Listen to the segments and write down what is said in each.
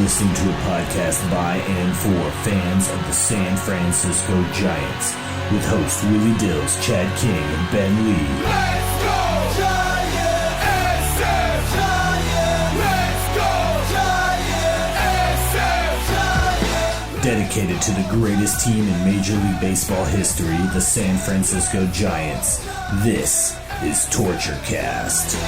listening to a podcast by and for fans of the San Francisco Giants with hosts Willie Dills, Chad King, and Ben Lee. Let's go Giants! SF Giants! Let's go Giants! SF Giants! Dedicated to the greatest team in Major League Baseball history, the San Francisco Giants. This is Torture Cast.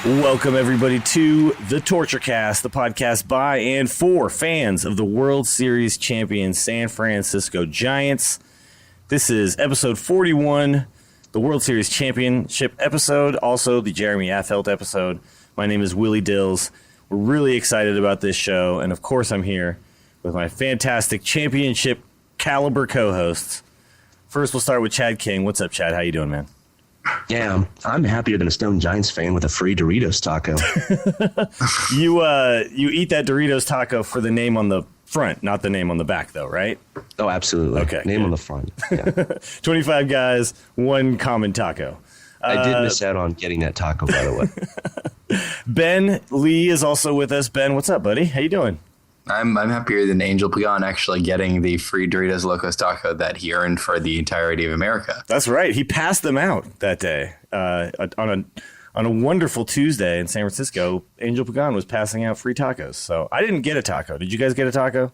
Welcome, everybody, to the Torture Cast, the podcast by and for fans of the World Series champion San Francisco Giants. This is episode 41, the World Series championship episode, also the Jeremy Affeldt episode. My name is Willie Dills. We're really excited about this show, and of course I'm here with my fantastic championship caliber co-hosts. First, we'll start with Chad King. What's up, Chad? How you doing, man? Yeah, I'm happier than a Stone Giants fan with a free Doritos taco. You eat that Doritos taco for the name on the front, not the name on the back, though, right? Oh, absolutely. Okay, name good. on the front. Yeah. 25 guys, one common taco. I did miss out on getting that taco, by the way. Ben Lee is also with us. Ben, what's up, buddy? How you doing? I'm happier than Angel Pagan actually getting the free Doritos Locos Taco that he earned for the entirety of America. That's right. He passed them out that day on a wonderful Tuesday in San Francisco. Angel Pagan was passing out free tacos. So I didn't get a taco. Did you guys get a taco?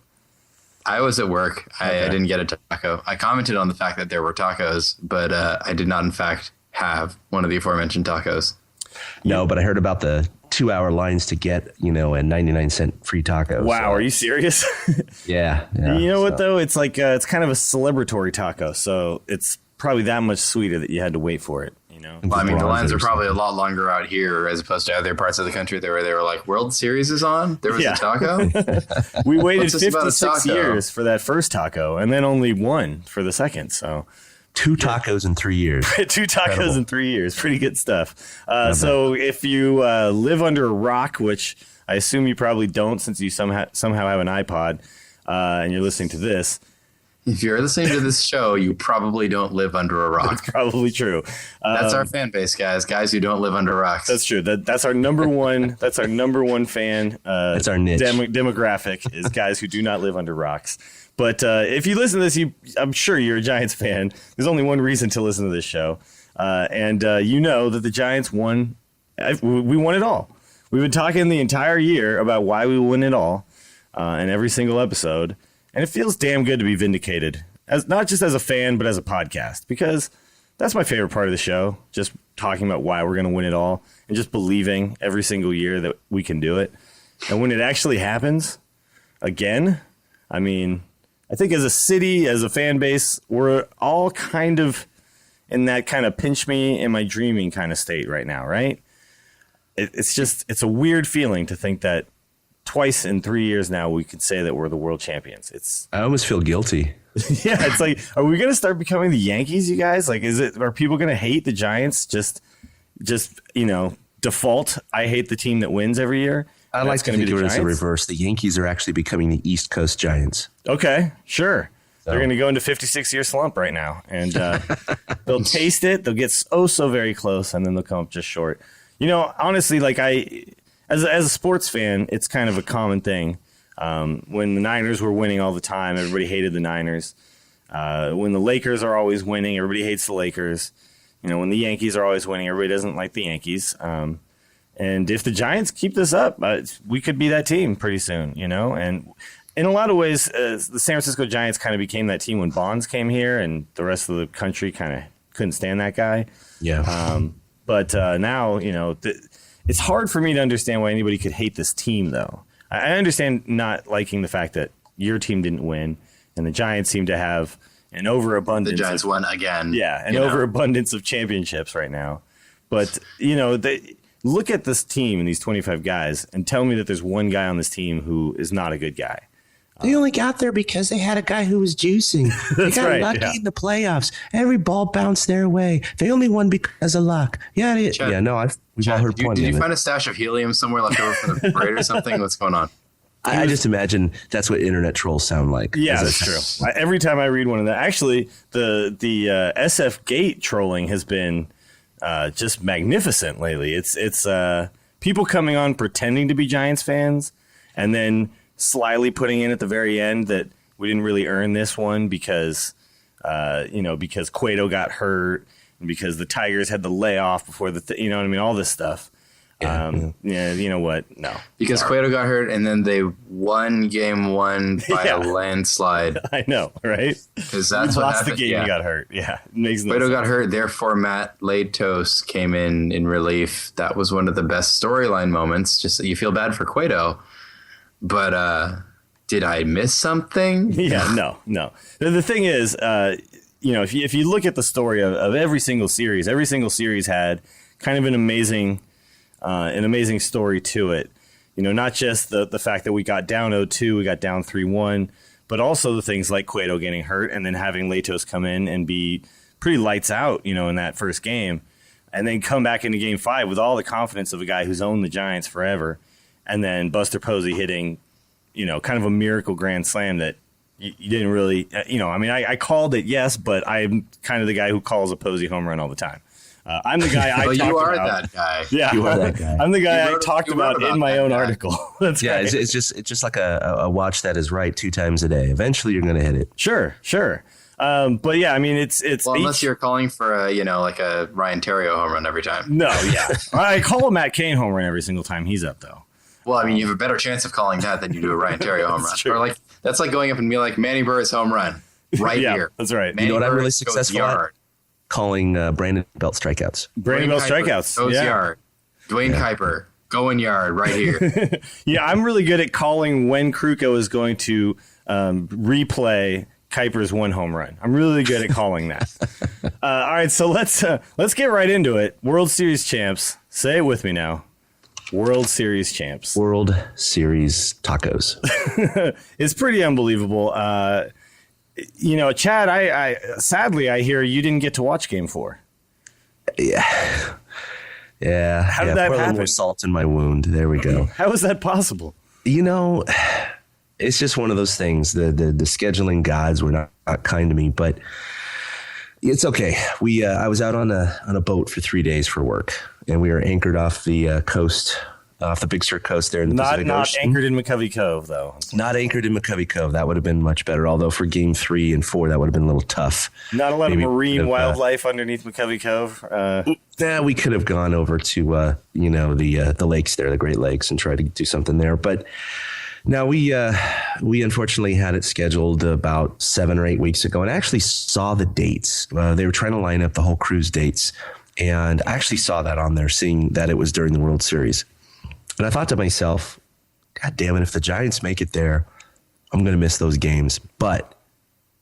I was at work. Okay. I didn't get a taco. I commented on the fact that there were tacos, but I did not, in fact, have one of the aforementioned tacos. No, but I heard about the 2-hour lines to get, a 99-cent free taco. Wow, so. are you serious? Yeah. You know what, though? It's like it's kind of a celebratory taco, so it's probably that much sweeter that you had to wait for it, Well, I mean, the lines are probably a lot longer out here as opposed to other parts of the country where they were like, World Series is on? There was a taco? We waited What's this about a 56 taco? years for that first taco, and then only one for the second, so... 2 tacos in 3 years. 2 tacos Incredible. in 3 years. Pretty good stuff. So if you live under a rock, which I assume you probably don't since you somehow have an iPod and you're listening to this. If you're listening to this show, you probably don't live under a rock. It's probably true. That's our fan base, guys who don't live under rocks. That's true. That's our number one. That's our number one fan. That's our niche. Demographic is guys who do not live under rocks. But if you listen to this, I'm sure you're a Giants fan. There's only one reason to listen to this show. And you know that the Giants won. We won it all. We've been talking the entire year about why we win it all in every single episode. And it feels damn good to be vindicated, not just as a fan, but as a podcast, because that's my favorite part of the show, just talking about why we're going to win it all and just believing every single year that we can do it. And when it actually happens again, I mean, I think as a city, as a fan base, we're all kind of in that kind of pinch me in my dreaming kind of state right now, right? It's a weird feeling to think that twice in 3 years now we could say that we're the world champions. I almost feel guilty. Yeah, it's like, are we going to start becoming the Yankees, you guys? Like, are people going to hate the Giants just default? I hate the team that wins every year. I like to think of it as the reverse. The Yankees are actually becoming the East Coast Giants. Okay, sure. So. They're going to go into 56-year slump right now, and they'll taste it. They'll get so very close, and then they'll come up just short. Honestly, like as a sports fan, it's kind of a common thing. When the Niners were winning all the time, everybody hated the Niners. When the Lakers are always winning, everybody hates the Lakers. When the Yankees are always winning, everybody doesn't like the Yankees. And if the Giants keep this up, we could be that team pretty soon, And in a lot of ways, the San Francisco Giants kind of became that team when Bonds came here, and the rest of the country kind of couldn't stand that guy. Yeah. But now, it's hard for me to understand why anybody could hate this team, though. I understand not liking the fact that your team didn't win, and the Giants seem to have an overabundance. The Giants won again. Yeah, an overabundance of championships right now. But, look at this team and these 25 guys and tell me that there's one guy on this team who is not a good guy. They only got there because they had a guy who was juicing. They got right, lucky yeah. in the playoffs. Every ball bounced their way. They only won because of luck. Yeah, Chad, yeah. No, we've all heard plenty. Did you of find a stash of helium somewhere left over from the parade or something? What's going on? I just imagine that's what internet trolls sound like. Yeah, that's true. Every time I read one of that, actually, the SF Gate trolling has been just magnificent lately. It's people coming on pretending to be Giants fans, and then slyly putting in at the very end that we didn't really earn this one because because Cueto got hurt and because the Tigers had the layoff before you know what I mean, all this stuff. Yeah, you know what? No. Because Cueto got hurt and then they won game 1 by a landslide. I know, right? Because that's what lost happened. the game. He got hurt. Yeah. It makes no Cueto sense. got hurt. Therefore, Matt Latos came in relief. That was one of the best storyline moments. Just that you feel bad for Cueto. But did I miss something? Yeah, no. The thing is, if you look at the story of every single series had kind of an amazing story to it. Not just the fact that we got down 0-2, we got down 3-1, but also the things like Cueto getting hurt and then having Latos come in and be pretty lights out, in that first game, and then come back into game 5 with all the confidence of a guy who's owned the Giants forever, and then Buster Posey hitting, kind of a miracle grand slam that you didn't really, I called it, yes, but I'm kind of the guy who calls a Posey home run all the time. I'm the guy I talked about. You are that guy. Yeah, You are that guy. I'm the guy I talked about in my own article. That's Yeah, right. it's just like a watch that is right 2 times a day. Eventually, you're going to hit it. Sure. But yeah, it's Well, unless you're calling for like a Ryan Terrio home run every time. No, yeah. I call a Matt Cain home run every single time he's up, though. Well, you have a better chance of calling that than you do a Ryan Terrio home run. true. Or that's like going up and be like Manny Burris home run right Yeah, here. that's right. Manny You know what I'm really Burris goes successful at? yard. Calling Brandon Belt strikeouts. Brandon Bell Kuiper strikeouts. goes Yeah. yard. Dwayne Kuiper going yard right here. Yeah, I'm really good at calling when Kruko is going to replay Kuiper's one home run. I'm really good at calling that. All right, so let's get right into it. World Series champs. Say it with me now. World Series champs. World Series tacos. It's pretty unbelievable. Chad, I sadly I hear you didn't get to watch Game 4. Yeah. How did that pour a little happen? more salt in my wound. There we go. How is that possible? It's just one of those things. The scheduling gods were not kind to me, but it's okay. I was out on a boat for 3 days for work, and we were anchored off the coast, off the Big Sur coast there in the Pacific Not Ocean. anchored in McCovey Cove, though. Not anchored in McCovey Cove. That would have been much better. Although for game 3 and 4, that would have been a little tough. Not a lot Maybe of marine we could have, wildlife underneath McCovey Cove. We could have gone over to the lakes there, the Great Lakes, and tried to do something there. But now we unfortunately had it scheduled about 7 or 8 weeks ago, and I actually saw the dates. They were trying to line up the whole cruise dates, and I actually saw that on there, seeing that it was during the World Series. And I thought to myself, God damn it, if the Giants make it there, I'm going to miss those games. But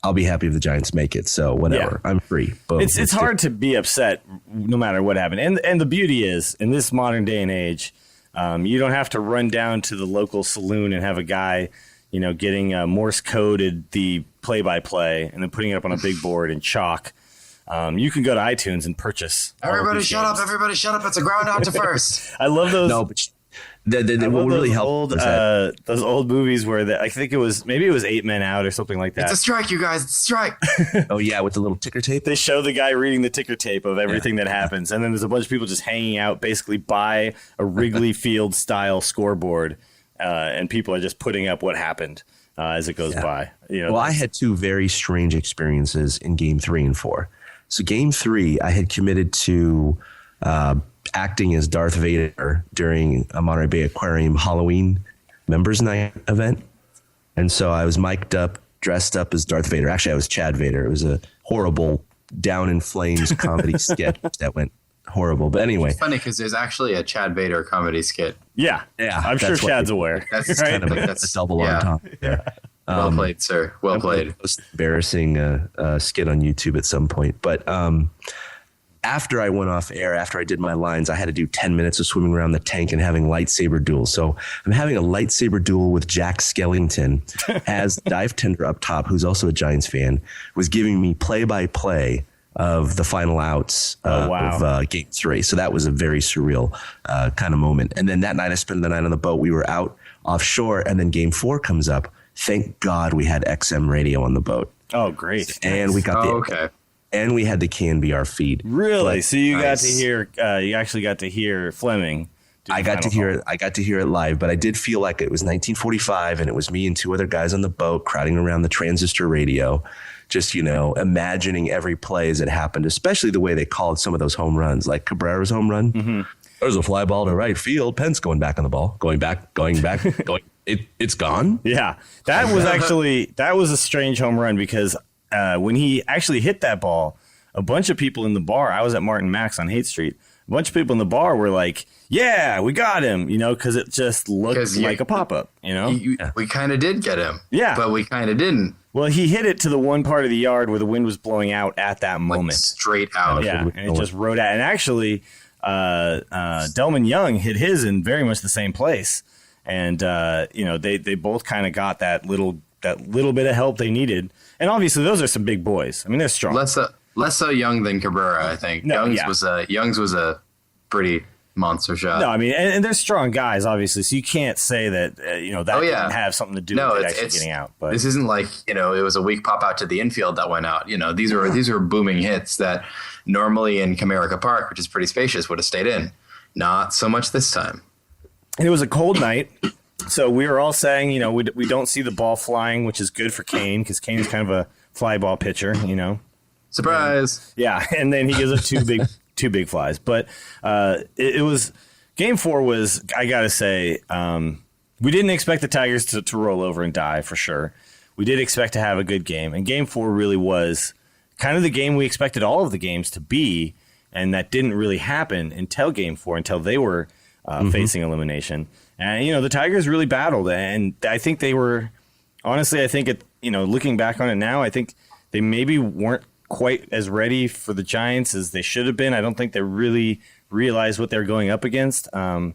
I'll be happy if the Giants make it. So whatever, I'm free. Boom, it's hard to be upset no matter what happened. And the beauty is, in this modern day and age, you don't have to run down to the local saloon and have a guy, getting Morse coded the play-by-play and then putting it up on a big board in chalk. You can go to iTunes and purchase. Everybody shut up. Everybody shut up. It's a ground out to first. I love those. No, but what really helped was that those old movies where I think it was 8 Men Out or something like that. It's a strike, you guys. It's a strike. oh yeah, with the little ticker tape. They show the guy reading the ticker tape of everything that happens, and then there's a bunch of people just hanging out basically by a Wrigley Field style scoreboard, and people are just putting up what happened as it goes by. Well, I had 2 very strange experiences in game 3 and 4. So game 3, I had committed to acting as Darth Vader during a Monterey Bay Aquarium Halloween members night event. And so I was mic'd up, dressed up as Darth Vader. Actually, I was Chad Vader. It was a horrible Down in Flames comedy sketch that went horrible. But anyway. It's funny because there's actually a Chad Vader comedy skit. Yeah. I'm sure Chad's aware. That's Kind of a double on top there. Well played, sir. Well played. Most embarrassing skit on YouTube at some point. But after I went off air, after I did my lines, I had to do 10 minutes of swimming around the tank and having lightsaber duels. So I'm having a lightsaber duel with Jack Skellington as Dive Tender up top, who's also a Giants fan, was giving me play-by-play of the final outs of Game 3. So that was a very surreal kind of moment. And then that night I spent the night on the boat. We were out offshore, and then Game 4 comes up. Thank God we had XM radio on the boat. Oh, great. And we got and we had the KNBR feed. Really? So you got to hear, you actually got to hear Fleming. I got to hear it live, but I did feel like it was 1945 and it was me and two other guys on the boat crowding around the transistor radio, just, imagining every play as it happened, especially the way they called some of those home runs, like Cabrera's home run. Mm-hmm. There's a fly ball to right field. Pence going back on the ball, going back, going. It's gone. Yeah, that was a strange home run because when he actually hit that ball, a bunch of people in the bar, I was at Martin Max on Haight Street, a bunch of people in the bar were like, yeah, we got him, because it just looked like a pop-up, We kind of did get him. Yeah. But we kind of didn't. Well, he hit it to the one part of the yard where the wind was blowing out at that moment. Straight out. Yeah, and it just rode out. And actually, Delman Young hit his in very much the same place. And, they both kind of got that little bit of help they needed. And obviously, those are some big boys. I mean, they're strong. Less so Young than Cabrera, I think. Young's was a pretty monster shot. No, I mean, and they're strong guys, obviously. So you can't say that didn't have something to do with it actually getting out. But this isn't like it was a weak pop out to the infield that went out. These are booming hits that normally in Comerica Park, which is pretty spacious, would have stayed in. Not so much this time. It was a cold night. So we were all saying, we don't see the ball flying, which is good for Kane because Kane is kind of a fly ball pitcher, Surprise. And then he gives up two big flies. But it was Game 4 was, I got to say, we didn't expect the Tigers to roll over and die for sure. We did expect to have a good game. And Game 4 really was kind of the game we expected all of the games to be. And that didn't really happen until Game 4, until they were facing elimination. And, the Tigers really battled. And I think they were, honestly, looking back on it now, I think they maybe weren't quite as ready for the Giants as they should have been. I don't think they really realized what they're going up against. A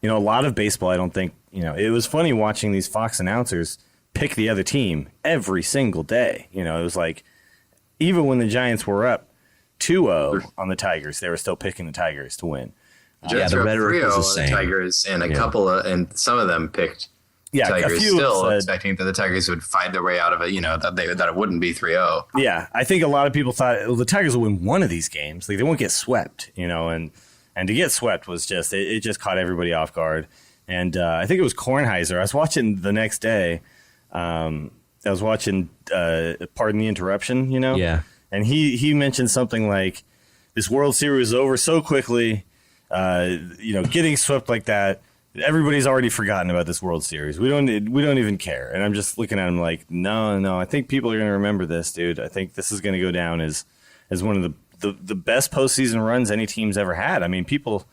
lot of baseball, I don't think, it was funny watching these Fox announcers pick the other team every single day. It was like, even when the Giants were up 2-0 on the Tigers, they were still picking the Tigers to win. The rhetoric was the same. Tigers and and some of them picked Tigers, still expecting that the Tigers would find their way out of it. That it wouldn't be 3-0. Yeah, I think a lot of people thought the Tigers would win one of these games. Like they won't get swept, and to get swept was just it just caught everybody off guard. And I think it was Kornheiser. I was watching the next day. I was watching Pardon the Interruption. Yeah, and he mentioned something like this World Series is over so quickly. Getting swept like that, everybody's already forgotten about this World Series. We don't even care. And I'm just looking at him like, no, I think people are going to remember this, dude. I think this is going to go down as one of the best postseason runs any team's ever had. I mean, people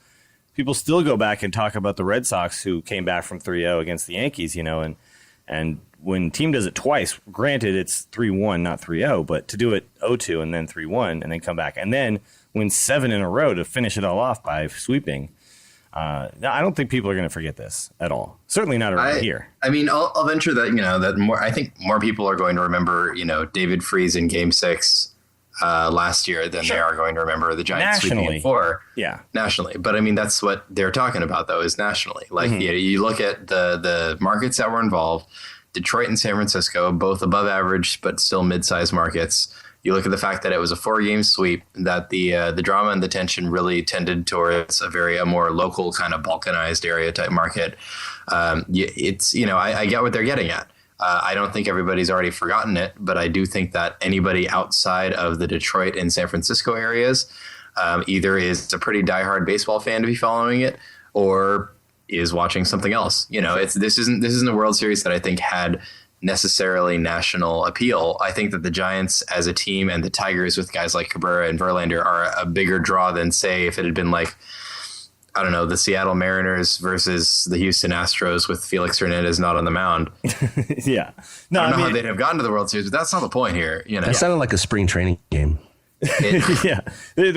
still go back and talk about the Red Sox who came back from 3-0 against the Yankees, and when team does it twice, granted it's 3-1, not 3-0, but to do it 0-2 and then 3-1 and then come back and then win 7 in a row to finish it all off by sweeping. I don't think people are going to forget this at all. Certainly not around here. I mean, I'll venture that that more. I think more people are going to remember David Freese in Game 6 last year than they are going to remember the Giants sweeping in 4. Yeah, nationally. But I mean, that's what they're talking about though, is nationally. Like you look at the markets that were involved. Detroit and San Francisco, both above average but still mid-sized markets. You look at the fact that it was a 4-game sweep, that the drama and the tension really tended towards a more local kind of balkanized area type market. I get what they're getting at. I don't think everybody's already forgotten it, but I do think that anybody outside of the Detroit and San Francisco areas either is a pretty diehard baseball fan to be following it, or is watching something else. This isn't a World Series that I think had necessarily national appeal. I think that the Giants as a team and the Tigers with guys like Cabrera and Verlander are a bigger draw than, say, if it had been like, I don't know, the Seattle Mariners versus the Houston Astros with Felix Hernandez not on the mound. Yeah. No, I don't know how they'd have gotten to the World Series, but that's not the point here. That sounded like a spring training game. Yeah,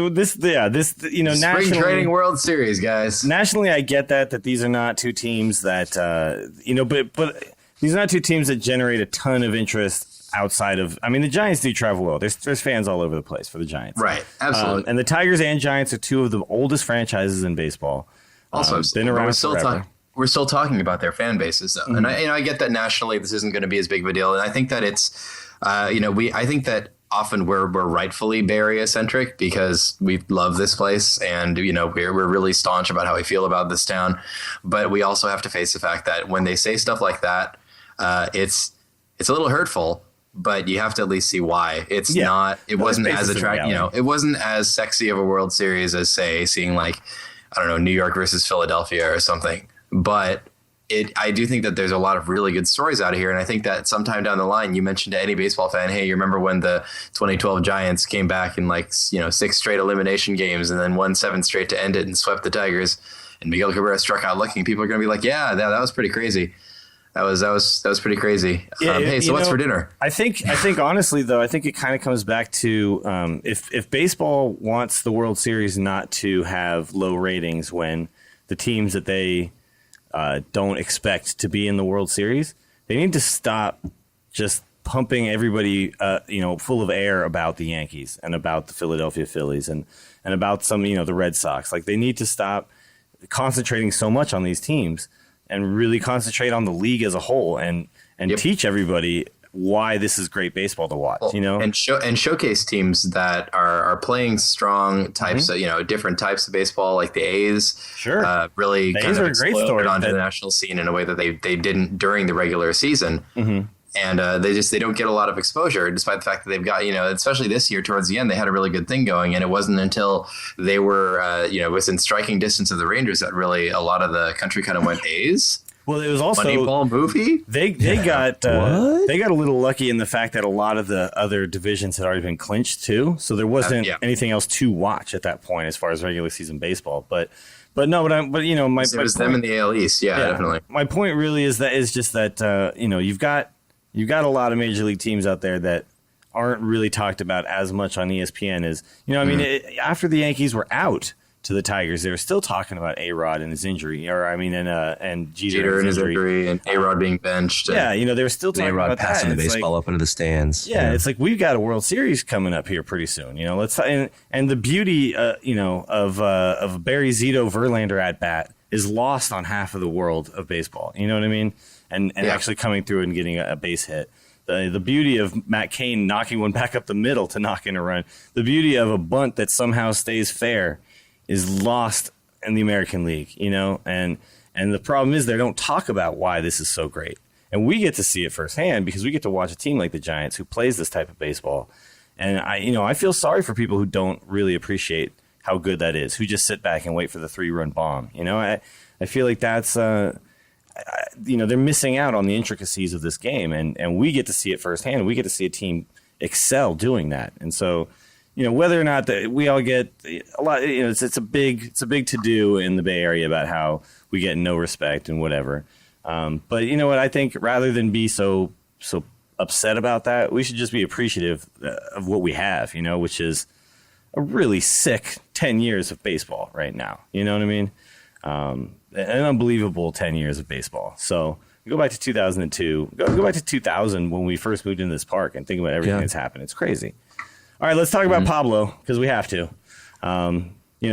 this Spring nationally, training World Series, guys. Nationally, I get that these are not two teams that but these are not two teams that generate a ton of interest outside of. I mean, the Giants do travel well. There's fans all over the place for the Giants, Right? Absolutely. And the Tigers and Giants are two of the oldest franchises in baseball. Also, been around forever. We're still talking about their fan bases, though, and I get that nationally this isn't going to be as big of a deal, and I think that it's, I think that often we're rightfully Bay Area centric because we love this place, and we're really staunch about how we feel about this town, but we also have to face the fact that when they say stuff like that, it's a little hurtful. But you have to at least see why. It wasn't as attractive. It wasn't as sexy of a World Series as, say, seeing like, I don't know, New York versus Philadelphia or something. But I do think that there's a lot of really good stories out of here. And I think that sometime down the line, you mentioned to any baseball fan, hey, you remember when the 2012 Giants came back in 6 straight elimination games and then won 7 straight to end it and swept the Tigers, and Miguel Cabrera struck out looking. People are going to be like, yeah, that was pretty crazy. That was pretty crazy. Hey, so what's for dinner? I think honestly, though, I think it kind of comes back to if baseball wants the World Series not to have low ratings when the teams that they don't expect to be in the World Series, they need to stop just pumping everybody full of air about the Yankees and about the Philadelphia Phillies and about some the Red Sox. Like, they need to stop concentrating so much on these teams and really concentrate on the league as a whole and teach everybody why this is great baseball to watch, and showcase teams that are playing strong types of, different types of baseball, like the A's. Sure. Really the kind A's of are a great story onto the national scene in a way that they didn't during the regular season. Mm-hmm. And they don't get a lot of exposure, despite the fact that they've got, especially this year towards the end, they had a really good thing going. And it wasn't until they were, within striking distance of the Rangers that really a lot of the country kind of went A's. Well, it was also Moneyball movie. They got they got a little lucky in the fact that a lot of the other divisions had already been clinched too, so there wasn't anything else to watch at that point as far as regular season baseball. But it was them in the AL East, definitely. My point really is just that you've got a lot of major league teams out there that aren't really talked about as much on ESPN as after the Yankees were out to the Tigers, they were still talking about A-Rod and his injury, and Jeter and his injury, and A-Rod being benched. They were still talking about that. Passing the baseball up into the stands. Yeah, it's like we've got a World Series coming up here pretty soon. Let's and the beauty, of Barry Zito Verlander at bat is lost on half of the world of baseball. You know what I mean? And actually coming through and getting a base hit. The beauty of Matt Cain knocking one back up the middle to knock in a run. The beauty of a bunt that somehow stays fair is lost in the American League, and the problem is they don't talk about why this is so great. And we get to see it firsthand because we get to watch a team like the Giants who plays this type of baseball. And I feel sorry for people who don't really appreciate how good that is, who just sit back and wait for the 3-run bomb. I feel like that's, they're missing out on the intricacies of this game. And we get to see it firsthand. We get to see a team excel doing that. And so, whether or not that we all get a lot, it's a big to do in the Bay Area about how we get no respect and whatever. But you know what? I think rather than be so upset about that, we should just be appreciative of what we have, which is a really sick 10 years of baseball right now. You know what I mean? An unbelievable 10 years of baseball. So go back to 2002, go back to 2000 when we first moved into this park and think about everything that's happened. It's crazy. All right, let's talk about Pablo because we have to.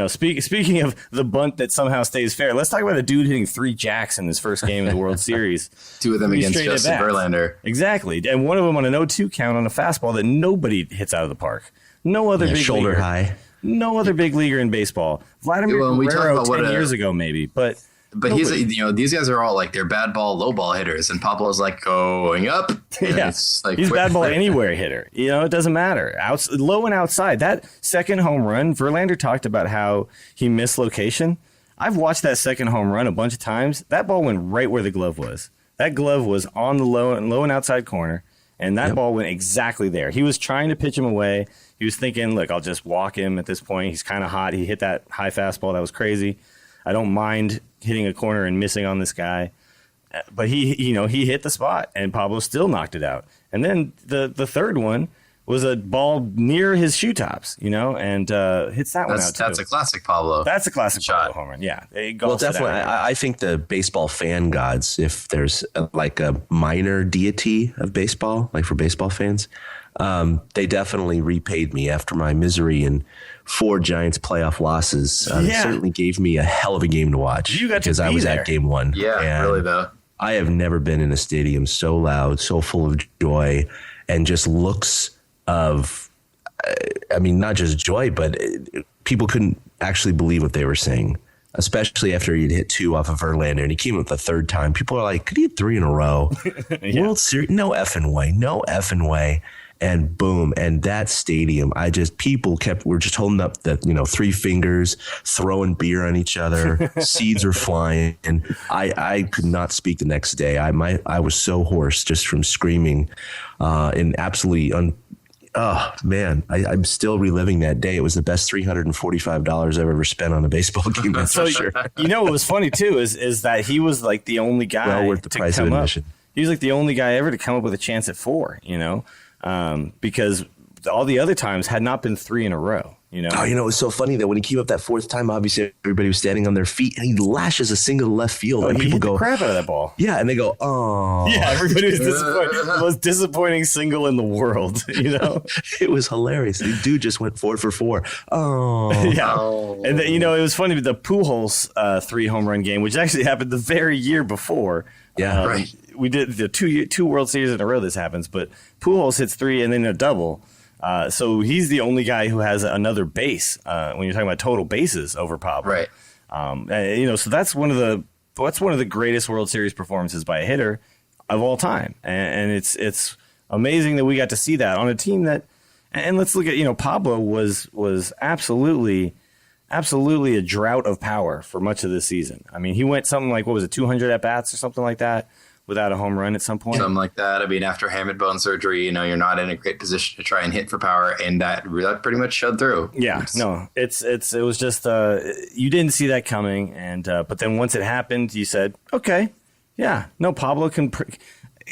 Speaking of the bunt that somehow stays fair, let's talk about a dude hitting 3 jacks in his first game of the World Series. 2 of them against Justin Verlander. Exactly, and one of them on an 0-2 count on a fastball that nobody hits out of the park. No other big shoulder leaguer. High. No other big leaguer in baseball. Vladimir Guerrero 10 years ago maybe, but he's these guys are all like they're bad ball, low ball hitters, and Pablo's like going up. Yeah, he's bad ball anywhere hitter. It doesn't matter. Low and outside. That second home run, Verlander talked about how he missed location. I've watched that second home run a bunch of times. That ball went right where the glove was. That glove was on the low and outside corner, and that ball went exactly there. He was trying to pitch him away. He was thinking, look, I'll just walk him at this point. He's kind of hot. He hit that high fastball. That was crazy. I don't mind hitting a corner and missing on this guy. But he hit the spot, and Pablo still knocked it out. And then the third one, was a ball near his shoe tops, and hits that one out too. That's a classic Pablo. That's a classic shot. Pablo home run. Yeah. Well, definitely. I think the baseball fan gods, if there's a minor deity of baseball, like for baseball fans, they definitely repaid me after my misery and 4 Giants playoff losses. They certainly gave me a hell of a game to watch. You got because to be I was there. at game 1. Yeah, really though. I have never been in a stadium so loud, so full of joy, and just looks of, not just joy, but people couldn't actually believe what they were saying, especially after he'd hit 2 off of Verlander and he came up the 3rd time. People are like, could he hit 3 in a row? World Series? No effing way. And boom. And that stadium, people were just holding up the, 3 fingers, throwing beer on each other. Seeds were flying. And I could not speak the next day. I was so hoarse just from screaming and absolutely oh man, I'm still reliving that day. It was the best $345 I've ever spent on a baseball game. That's for sure. What was funny too is that he was like the only guy well worth the price of admission. He was like the only guy ever to come up with a chance at 4. Because all the other times had not been 3 in a row. Oh, it was so funny that when he came up that 4th time, obviously everybody was standing on their feet, and he lashes a single to left field, and he people hit go the crap out of that ball. Yeah, and they go, oh, yeah, everybody was disappointed. The most disappointing single in the world. It was hilarious. The dude just went 4 for 4. Oh, yeah, and then, it was funny. The Pujols 3 home run game, which actually happened the very year before. Yeah, right. We did the two World Series in a row. This happens, but Pujols hits 3 and then a double. So he's the only guy who has another base when you're talking about total bases over Pablo. Right. So that's one of the greatest World Series performances by a hitter of all time, and it's amazing that we got to see that on a team that. And let's look at Pablo was absolutely a drought of power for much of this season. I mean, he went something like 200 at bats or something like that without a home run at some point. Something like that. I mean, after hamate bone surgery, you're not in a great position to try and hit for power, and that pretty much showed through. Yeah, no, it was just you didn't see that coming, and but then once it happened, you said, okay, yeah, no, Pablo can.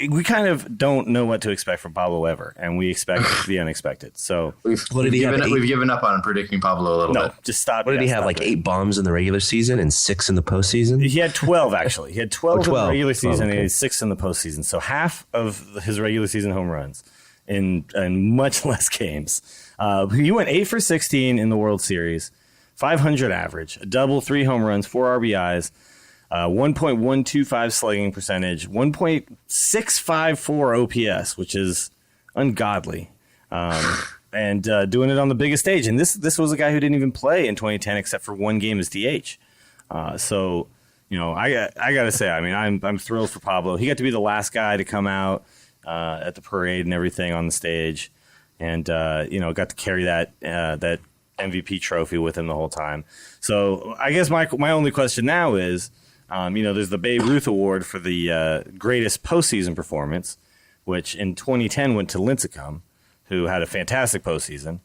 We kind of don't know what to expect from Pablo ever, and we expect the unexpected. So we've given up on predicting Pablo a little bit. Just stop. What did he have? 8 bombs in the regular season and 6 in the postseason? He had 12 actually. He had 12 in the regular season and he had 6 in the postseason. So half of his regular season home runs in much less games. He went 8 for 16 in the World Series, 500 average, a double, 3 home runs, 4 RBIs. 1.125 slugging percentage, 1.654 OPS, which is ungodly, and doing it on the biggest stage. And this was a guy who didn't even play in 2010 except for 1 game as DH. So I got to say, I mean, I'm thrilled for Pablo. He got to be the last guy to come out at the parade and everything on the stage, and got to carry that MVP trophy with him the whole time. So I guess my only question now is. There's the Babe Ruth Award for the greatest postseason performance, which in 2010 went to Lincecum, who had a fantastic postseason.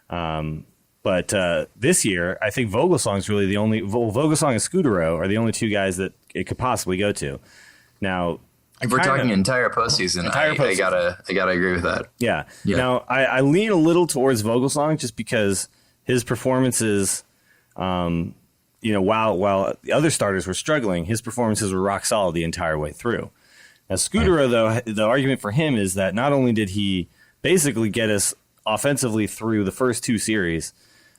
But this year, I think Vogelsong's really the only. Vogelsong and Scudero are the only 2 guys that it could possibly go to. Now, if we're talking entire postseason, I gotta agree with that. Yeah. Now, I lean a little towards Vogelsong just because his performances. While the other starters were struggling, his performances were rock solid the entire way through. Now, Scudero, though, the argument for him is that not only did he basically get us offensively through the first 2 series,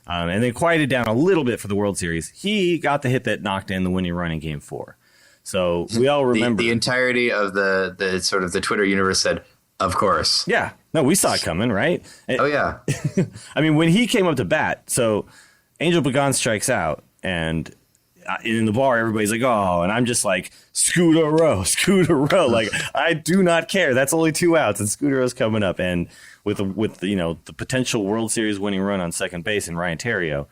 and then quieted down a little bit for the World Series, he got the hit that knocked in the winning run in Game 4. So we all remember the entirety of the sort of the Twitter universe said, "Of course." Yeah, no, we saw it coming, right? Oh yeah. I mean, when he came up to bat, so Angel Pagan strikes out. And in the bar, everybody's like, oh, and I'm just like, Scudero. Like, I do not care. That's only 2 outs, and Scudero's coming up. And with the potential World Series winning run on second base in Ryan Theriot,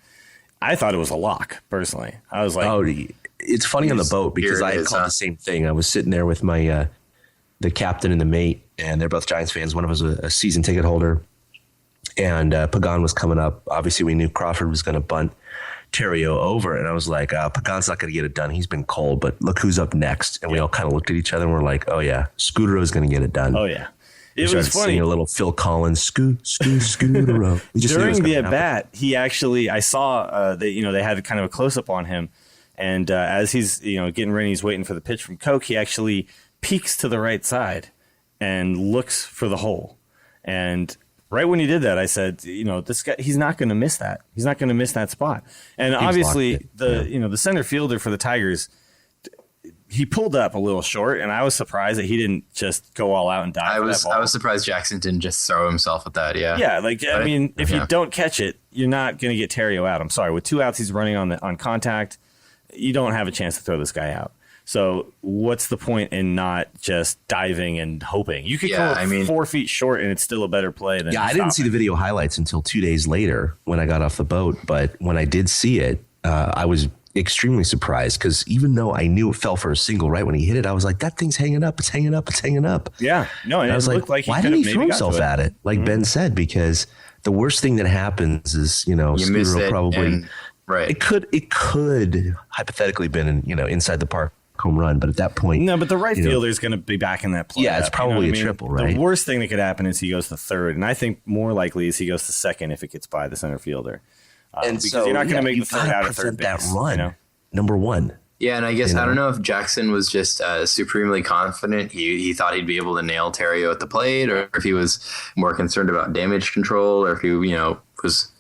I thought it was a lock, personally. I was like, oh, it's funny on the boat because I had called the same thing. I was sitting there with my the captain and the mate, and they're both Giants fans. One of us was a season ticket holder, and Pagan was coming up. Obviously, we knew Crawford was going to bunt Theriot over, and I was like, Pagan's not going to get it done. He's been cold, but look who's up next. And we all kind of looked at each other and we're like, oh yeah, Scudero is going to get it done. Oh yeah. It was funny. A little Phil Collins, scoot-a-row. During the at-bat, he actually, I saw they had kind of a close-up on him. And as he's getting ready, he's waiting for the pitch from Coke. He actually peeks to the right side and looks for the hole. And right when he did that, I said, this guy, he's not going to miss that. He's not going to miss that spot. And obviously, the center fielder for the Tigers, he pulled up a little short, and I was surprised that he didn't just go all out and dive. I was surprised Jackson didn't just throw himself at that. Yeah. Yeah. If you don't catch it, you're not going to get Terrio out. I'm sorry. With 2 outs, he's running on contact. You don't have a chance to throw this guy out. So what's the point in not just diving and hoping? You could go 4 feet short, and it's still a better play than. Yeah, I didn't see the video highlights until 2 days later when I got off the boat. But when I did see it, I was extremely surprised because even though I knew it fell for a single right when he hit it, I was like, that thing's hanging up. It's hanging up. It's hanging up. Yeah. No, and I was like why did he throw himself at it? Like Ben said, because the worst thing that happens is, Scooter will probably. Right. It could hypothetically been inside the park home run, but at that point, no. But the right fielder is going to be back in that play. Yeah, it's probably a triple, right? The worst thing that could happen is he goes to third, and I think more likely is he goes to second if it gets by the center fielder. And because so you're not going to make the third out of third base. That run, number one. Yeah, and I guess I don't know if Jackson was just supremely confident. He thought he'd be able to nail Terrio at the plate, or if he was more concerned about damage control, or if he was.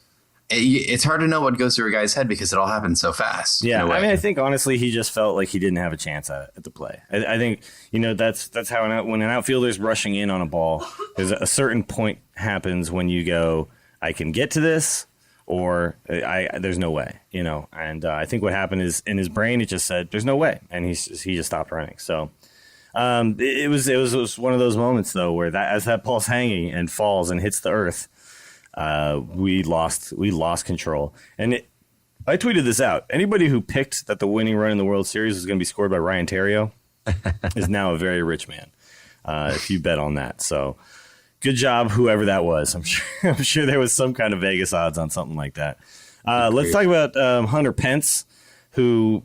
It's hard to know what goes through a guy's head because it all happens so fast. Yeah, I think honestly he just felt like he didn't have a chance at the play. I think that's how when an outfielder's rushing in on a ball, there's a certain point happens when you go, I can get to this, or there's no way, And I think what happened is in his brain it just said there's no way, and he just stopped running. So it was one of those moments though where as that ball's hanging and falls and hits the earth. We lost control. And I tweeted this out. Anybody who picked that the winning run in the World Series was going to be scored by Ryan Terrio is now a very rich man. If you bet on that. So good job, whoever that was. I'm sure there was some kind of Vegas odds on something like that. Let's talk about Hunter Pence, who,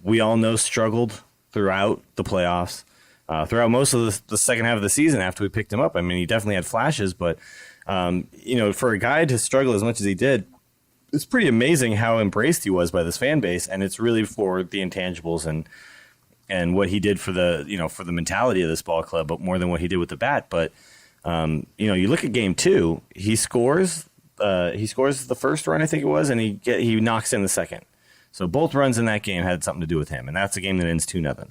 we all know struggled throughout the playoffs, throughout most of the second half of the season after we picked him up. I mean, he definitely had flashes, but for a guy to struggle as much as he did, it's pretty amazing how embraced he was by this fan base, and it's really for the intangibles and what he did for the mentality of this ball club, but more than what he did with the bat. But you look at Game 2, he scores the first run, I think it was, and he knocks in the second. So both runs in that game had something to do with him, and that's a game that ends 2-0.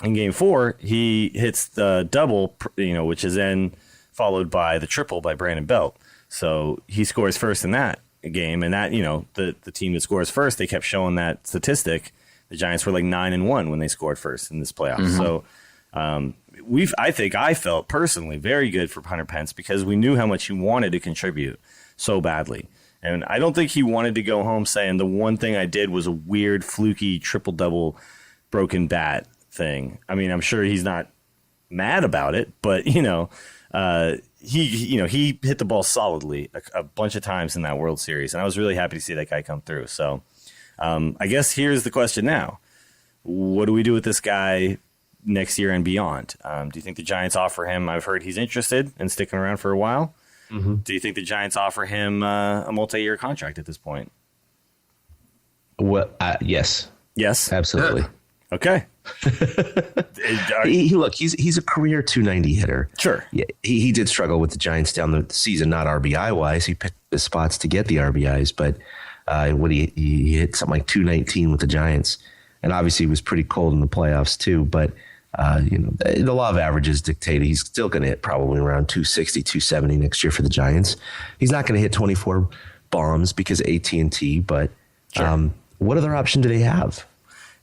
In Game 4, he hits the double, which is then followed by the triple by Brandon Belt. So he scores first in that game, and that the team that scores first, they kept showing that statistic. The Giants were like 9-1 when they scored first in this playoff. Mm-hmm. So I think I felt personally very good for Hunter Pence because we knew how much he wanted to contribute so badly. And I don't think he wanted to go home saying the one thing I did was a weird, fluky, triple-double broken bat thing. I mean, I'm sure he's not mad about it, but, he hit the ball solidly a bunch of times in that World Series, and I was really happy to see that guy come through. So I guess here's the question now. What do we do with this guy next year and beyond? Do you think the Giants offer him? I've heard he's interested in sticking around for a while. Mm-hmm. Do you think the Giants offer him a multi-year contract at this point? Well, yes. Yes? Absolutely. Okay. He's a career 290 hitter. Sure. Yeah, he did struggle with the Giants down the season, not RBI wise. He picked the spots to get the RBIs, but he hit something like 219 with the Giants, and obviously he was pretty cold in the playoffs too. But the law of averages dictate he's still going to hit probably around 260, 270 next year for the Giants. He's not going to hit 24 bombs because of AT&T, but sure. What other option do they have?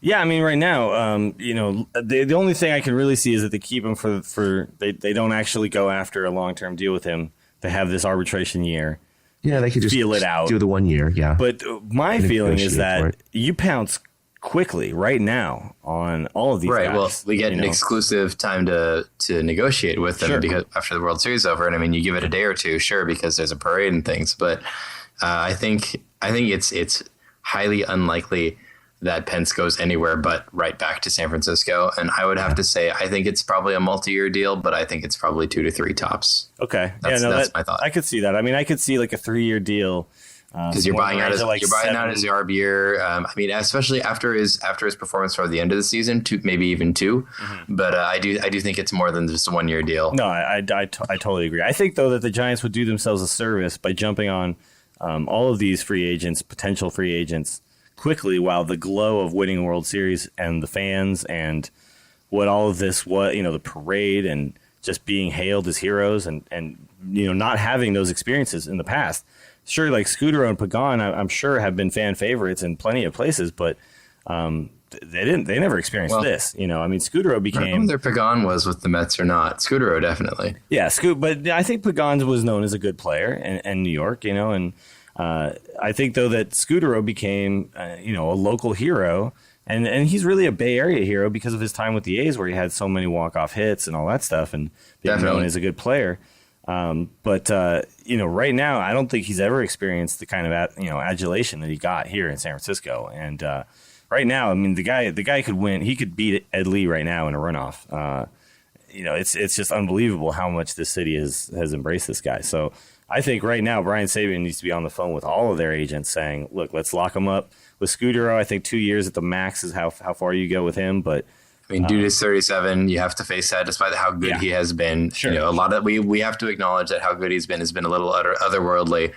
Yeah, I mean, right now, the only thing I can really see is that they keep him for they don't actually go after a long-term deal with him. They have this arbitration year. Yeah, they could just feel it out. Do the 1 year, yeah. But my feeling is that you pounce quickly right now on all of these guys. Well, we get an exclusive time to negotiate with them because after the World Series is over. And I mean, you give it a day or two, sure, because there's a parade and things. But I think it's highly unlikely that Pence goes anywhere but right back to San Francisco. And I would have to say, I think it's probably a multi-year deal, but I think it's probably 2 to 3 tops. Okay. That's my thought. I could see that. I mean, I could see like a 3-year deal. Because you're buying out his RB. I mean, especially after his performance toward the end of the season, maybe even 2. Mm-hmm. But I do think it's more than just a 1-year deal. No, I totally agree. I think though that the Giants would do themselves a service by jumping on all of these potential free agents, quickly, while the glow of winning a World Series and the fans and what all of this, the parade and just being hailed as heroes and not having those experiences in the past. Sure, like Scudero and Pagan, I'm sure have been fan favorites in plenty of places, but they never experienced this. I mean, Scudero became. I don't know whether Pagan was with the Mets or not. Scudero definitely. Yeah, but I think Pagan was known as a good player in New York, and I think though that Scudero became a local hero, and he's really a Bay Area hero because of his time with the A's, where he had so many walk-off hits and all that stuff, and being known as a good player. But right now, I don't think he's ever experienced the kind of adulation that he got here in San Francisco. And right now, I mean, the guy could win. He could beat Ed Lee right now in a runoff. It's just unbelievable how much this city has embraced this guy. So I think right now, Brian Sabean needs to be on the phone with all of their agents saying, look, let's lock him up. With Scudero, I think 2 years at the max is how far you go with him, but. I mean, dude is 37. You have to face that, despite how good he has been. Sure. A lot of we have to acknowledge that how good he's been has been a little otherworldly,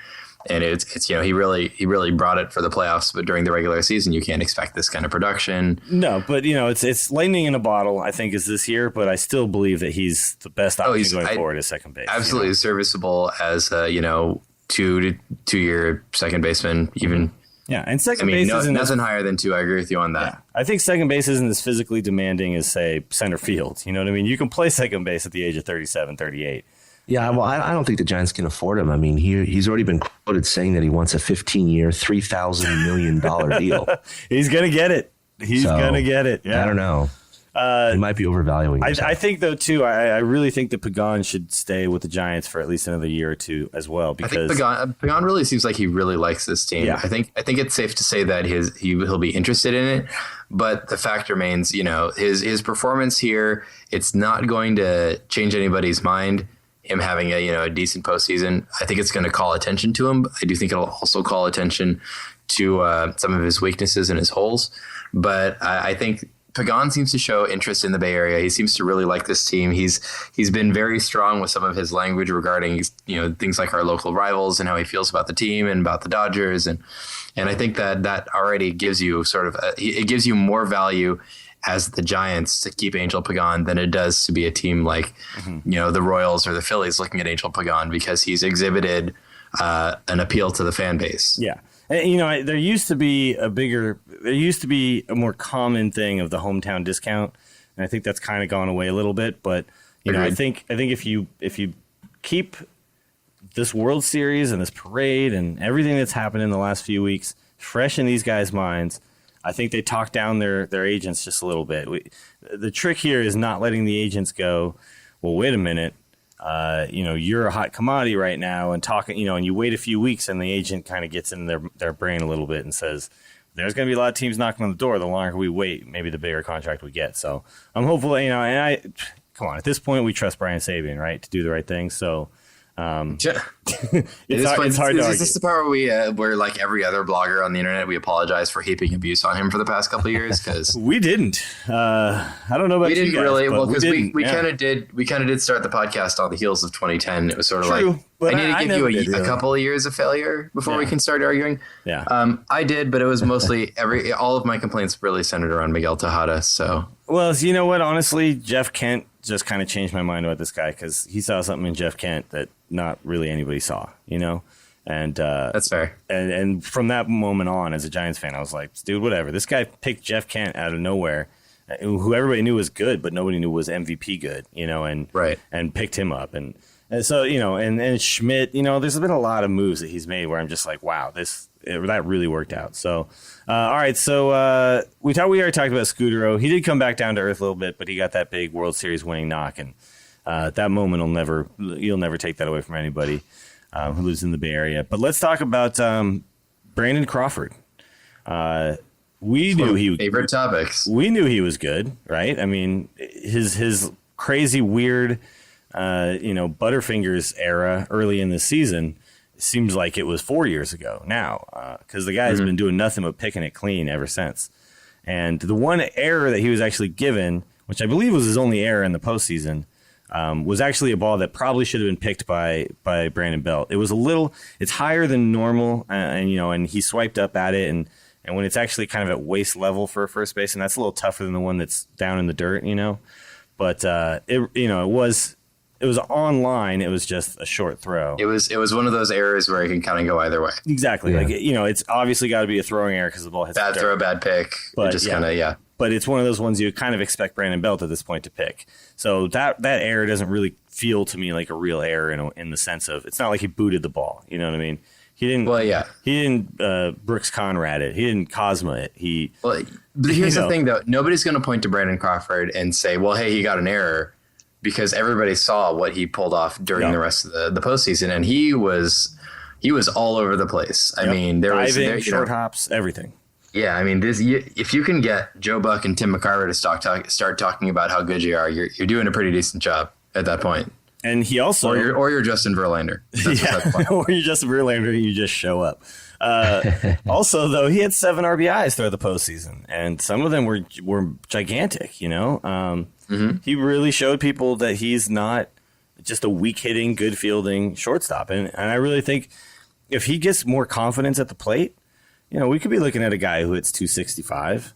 and it's he really brought it for the playoffs. But during the regular season, you can't expect this kind of production. No, but it's lightning in a bottle. I think is this year, but I still believe that he's the best option going forward at second base. Absolutely serviceable as 2-year second baseman, even. Yeah, and second base isn't nothing higher than 2. I agree with you on that. Yeah. I think second base isn't as physically demanding as, say, center field. You know what I mean? You can play second base at the age of 37, 38. Yeah, well, I don't think the Giants can afford him. I mean, he's already been quoted saying that he wants a 15-year, $3,000 million deal. He's going to get it. He's going to get it. Yeah. I don't know. He might be overvaluing himself. I think, though, too, I really think that Pagan should stay with the Giants for at least another year or two as well. Because I think Pagan really seems like he really likes this team. Yeah. I think it's safe to say that he'll be interested in it. But the fact remains, his performance here, it's not going to change anybody's mind. Him having a decent postseason, I think it's going to call attention to him. I do think it'll also call attention to some of his weaknesses and his holes. But I think Pagan seems to show interest in the Bay Area. He seems to really like this team. He's been very strong with some of his language regarding things like our local rivals and how he feels about the team and about the Dodgers, and I think that already gives you it gives you more value as the Giants to keep Angel Pagan than it does to be a team like the Royals or the Phillies looking at Angel Pagan, because he's exhibited an appeal to the fan base. Yeah. And, there used to be a more common thing of the hometown discount, and I think that's kind of gone away a little bit. But I think if you keep this World Series and this parade and everything that's happened in the last few weeks fresh in these guys' minds, I think they talk down their agents just a little bit. The trick here is not letting the agents go, well, wait a minute. You're a hot commodity right now, and talking, and you wait a few weeks and the agent kind of gets in their brain a little bit and says, there's going to be a lot of teams knocking on the door. The longer we wait, maybe the bigger contract we get. So I'm hopeful, come on, at this point, we trust Brian Sabean, right, to do the right thing. So, it's hard to argue. Is this the part where like every other blogger on the internet, we apologize for heaping abuse on him for the past couple of years? Because we didn't. I don't know about you guys. We didn't really. Well, because we kind of did. We kind of did start the podcast on the heels of 2010. It was sort of True, like I need to give you a couple of years of failure before we can start arguing. Yeah. I did, but it was mostly all of my complaints really centered around Miguel Tejada. So. Well, you know what? Honestly, Jeff Kent just kind of changed my mind about this guy, because he saw something in Jeff Kent that not really anybody saw, and that's fair. And from that moment on, as a Giants fan, I was like, dude, whatever. This guy picked Jeff Kent out of nowhere, who everybody knew was good, but nobody knew was MVP good, and right, and picked him up. And so, and Schmidt, there's been a lot of moves that he's made where I'm just like, wow, that really worked out. So, all right. So we already talked about Scudero. He did come back down to earth a little bit, but he got that big World Series winning knock, and that moment you'll never take that away from anybody who lives in the Bay Area. But let's talk about Brandon Crawford. we knew he favorite topics. We knew he was good, right? I mean, his crazy, weird, Butterfingers era early in the season seems like it was 4 years ago now, because the guy's been doing nothing but picking it clean ever since. And the one error that he was actually given, which I believe was his only error in the postseason, was actually a ball that probably should have been picked by Brandon Belt. It was it's higher than normal, and he swiped up at it, and when it's actually kind of at waist level for a first base, and that's a little tougher than the one that's down in the dirt, But it was online. It was just a short throw. It was one of those errors where it can kind of go either way. Exactly. Yeah. It's obviously got to be a throwing error because the ball hits bad throw, bad pick. But just kind of But it's one of those ones you kind of expect Brandon Belt at this point to pick. So that error doesn't really feel to me like a real error in the sense of it's not like he booted the ball. You know what I mean? He didn't. Well, yeah. He didn't Brooks Conrad it. He didn't Cosma it. But here's the thing, though. Nobody's going to point to Brandon Crawford and say, "Well, hey, he got an error," because everybody saw what he pulled off during the rest of the postseason, and he was all over the place. I mean, there was short hops, everything. Yeah, I mean, if you can get Joe Buck and Tim McCarver to start talking about how good you are, you're doing a pretty decent job at that point. And he also, or you're Justin Verlander, or you're Justin Verlander, and you just show up. Also, though, he had 7 RBIs throughout the postseason, and some of them were gigantic. He really showed people that he's not just a weak hitting, good fielding shortstop, and I really think if he gets more confidence at the plate, we could be looking at a guy who hits 265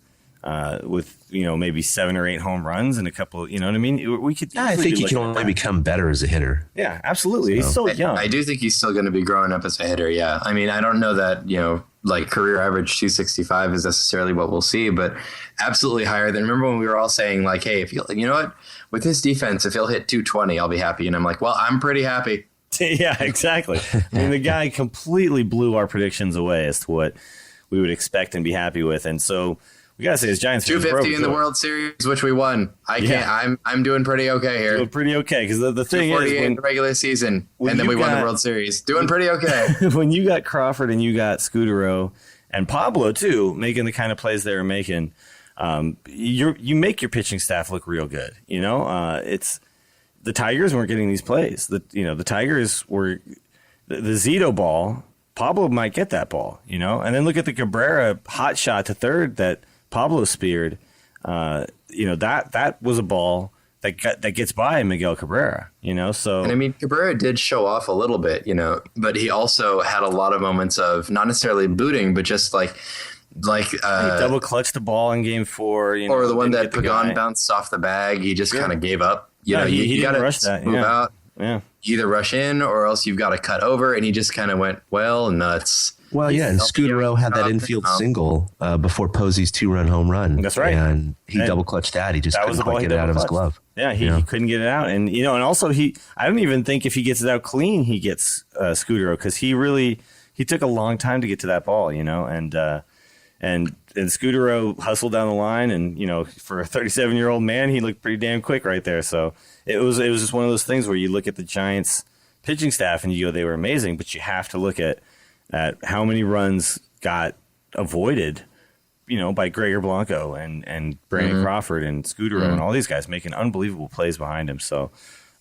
with maybe 7 or 8 home runs and a couple. You know what I mean? We could. I think he can only become better as a hitter. Yeah, absolutely. He's so young. I do think he's still going to be growing up as a hitter. Yeah, I mean, I don't know that like career average 265 is necessarily what we'll see, but absolutely higher than. Remember when we were all saying like, hey, if with his defense, if he'll hit 220, I'll be happy. And I'm like, well, I'm pretty happy. Yeah, exactly. I mean, the guy completely blew our predictions away as to what we would expect and be happy with, and so. We gotta say, as Giants fans, 250 in the World Series, which we won. I'm doing pretty okay here. Doing pretty okay because the thing is, in the regular season, and then we won the World Series. Doing pretty okay. When you got Crawford and you got Scudero and Pablo too, making the kind of plays they were making, you make your pitching staff look real good. It's the Tigers weren't getting these plays. The Tigers were the Zito ball. Pablo might get that ball, and then look at the Cabrera hot shot to third that Pablo speared. That was a ball that gets by Miguel Cabrera. So and I mean Cabrera did show off a little bit, but he also had a lot of moments of not necessarily booting, but just like he double clutched the ball in Game 4, or the one that Pagan bounced off the bag. He just kind of gave up. He got to rush that. Move out. Yeah, either rush in or else you've got to cut over, and he just kind of went nuts. Well, yeah, and Scudero had that infield single before Posey's 2-run home run. That's right. And he double clutched that. He just couldn't quite get it out of his glove. Yeah, he couldn't get it out. And, and also I don't even think if he gets it out clean, he gets Scudero because he took a long time to get to that ball, and Scudero hustled down the line. And, for a 37-year-old man, he looked pretty damn quick right there. So it was just one of those things where you look at the Giants pitching staff and you go, they were amazing, but you have to look at how many runs got avoided, by Gregor Blanco and Brandon Crawford and Scudero and all these guys making unbelievable plays behind him. So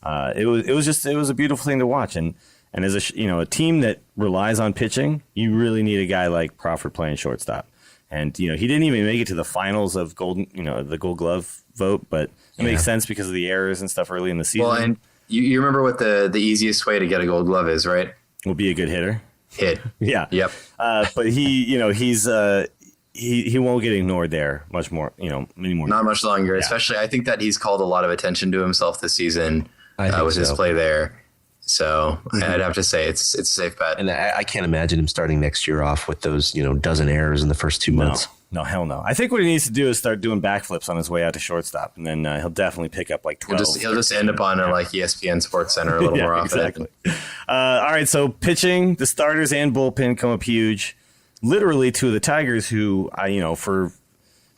it was a beautiful thing to watch. And as a team that relies on pitching, you really need a guy like Crawford playing shortstop. And he didn't even make it to the finals of the Gold Glove vote, but it makes sense because of the errors and stuff early in the season. Well, and you remember what the easiest way to get a Gold Glove is, right? Will be a good hitter. Hit. Yeah. Yep. But he won't get ignored there much more, anymore. Not much longer. Yeah. Especially, I think that he's called a lot of attention to himself this season with his play there. So I'd have to say it's a safe bet. And I can't imagine him starting next year off with those, dozen errors in the first 2 months. No, hell no. I think what he needs to do is start doing backflips on his way out to shortstop, and then he'll definitely pick up like 12. He'll just end up on ESPN Sports Center a little more often. Exactly. All right, so pitching, the starters and bullpen come up huge. Literally, two of the Tigers who,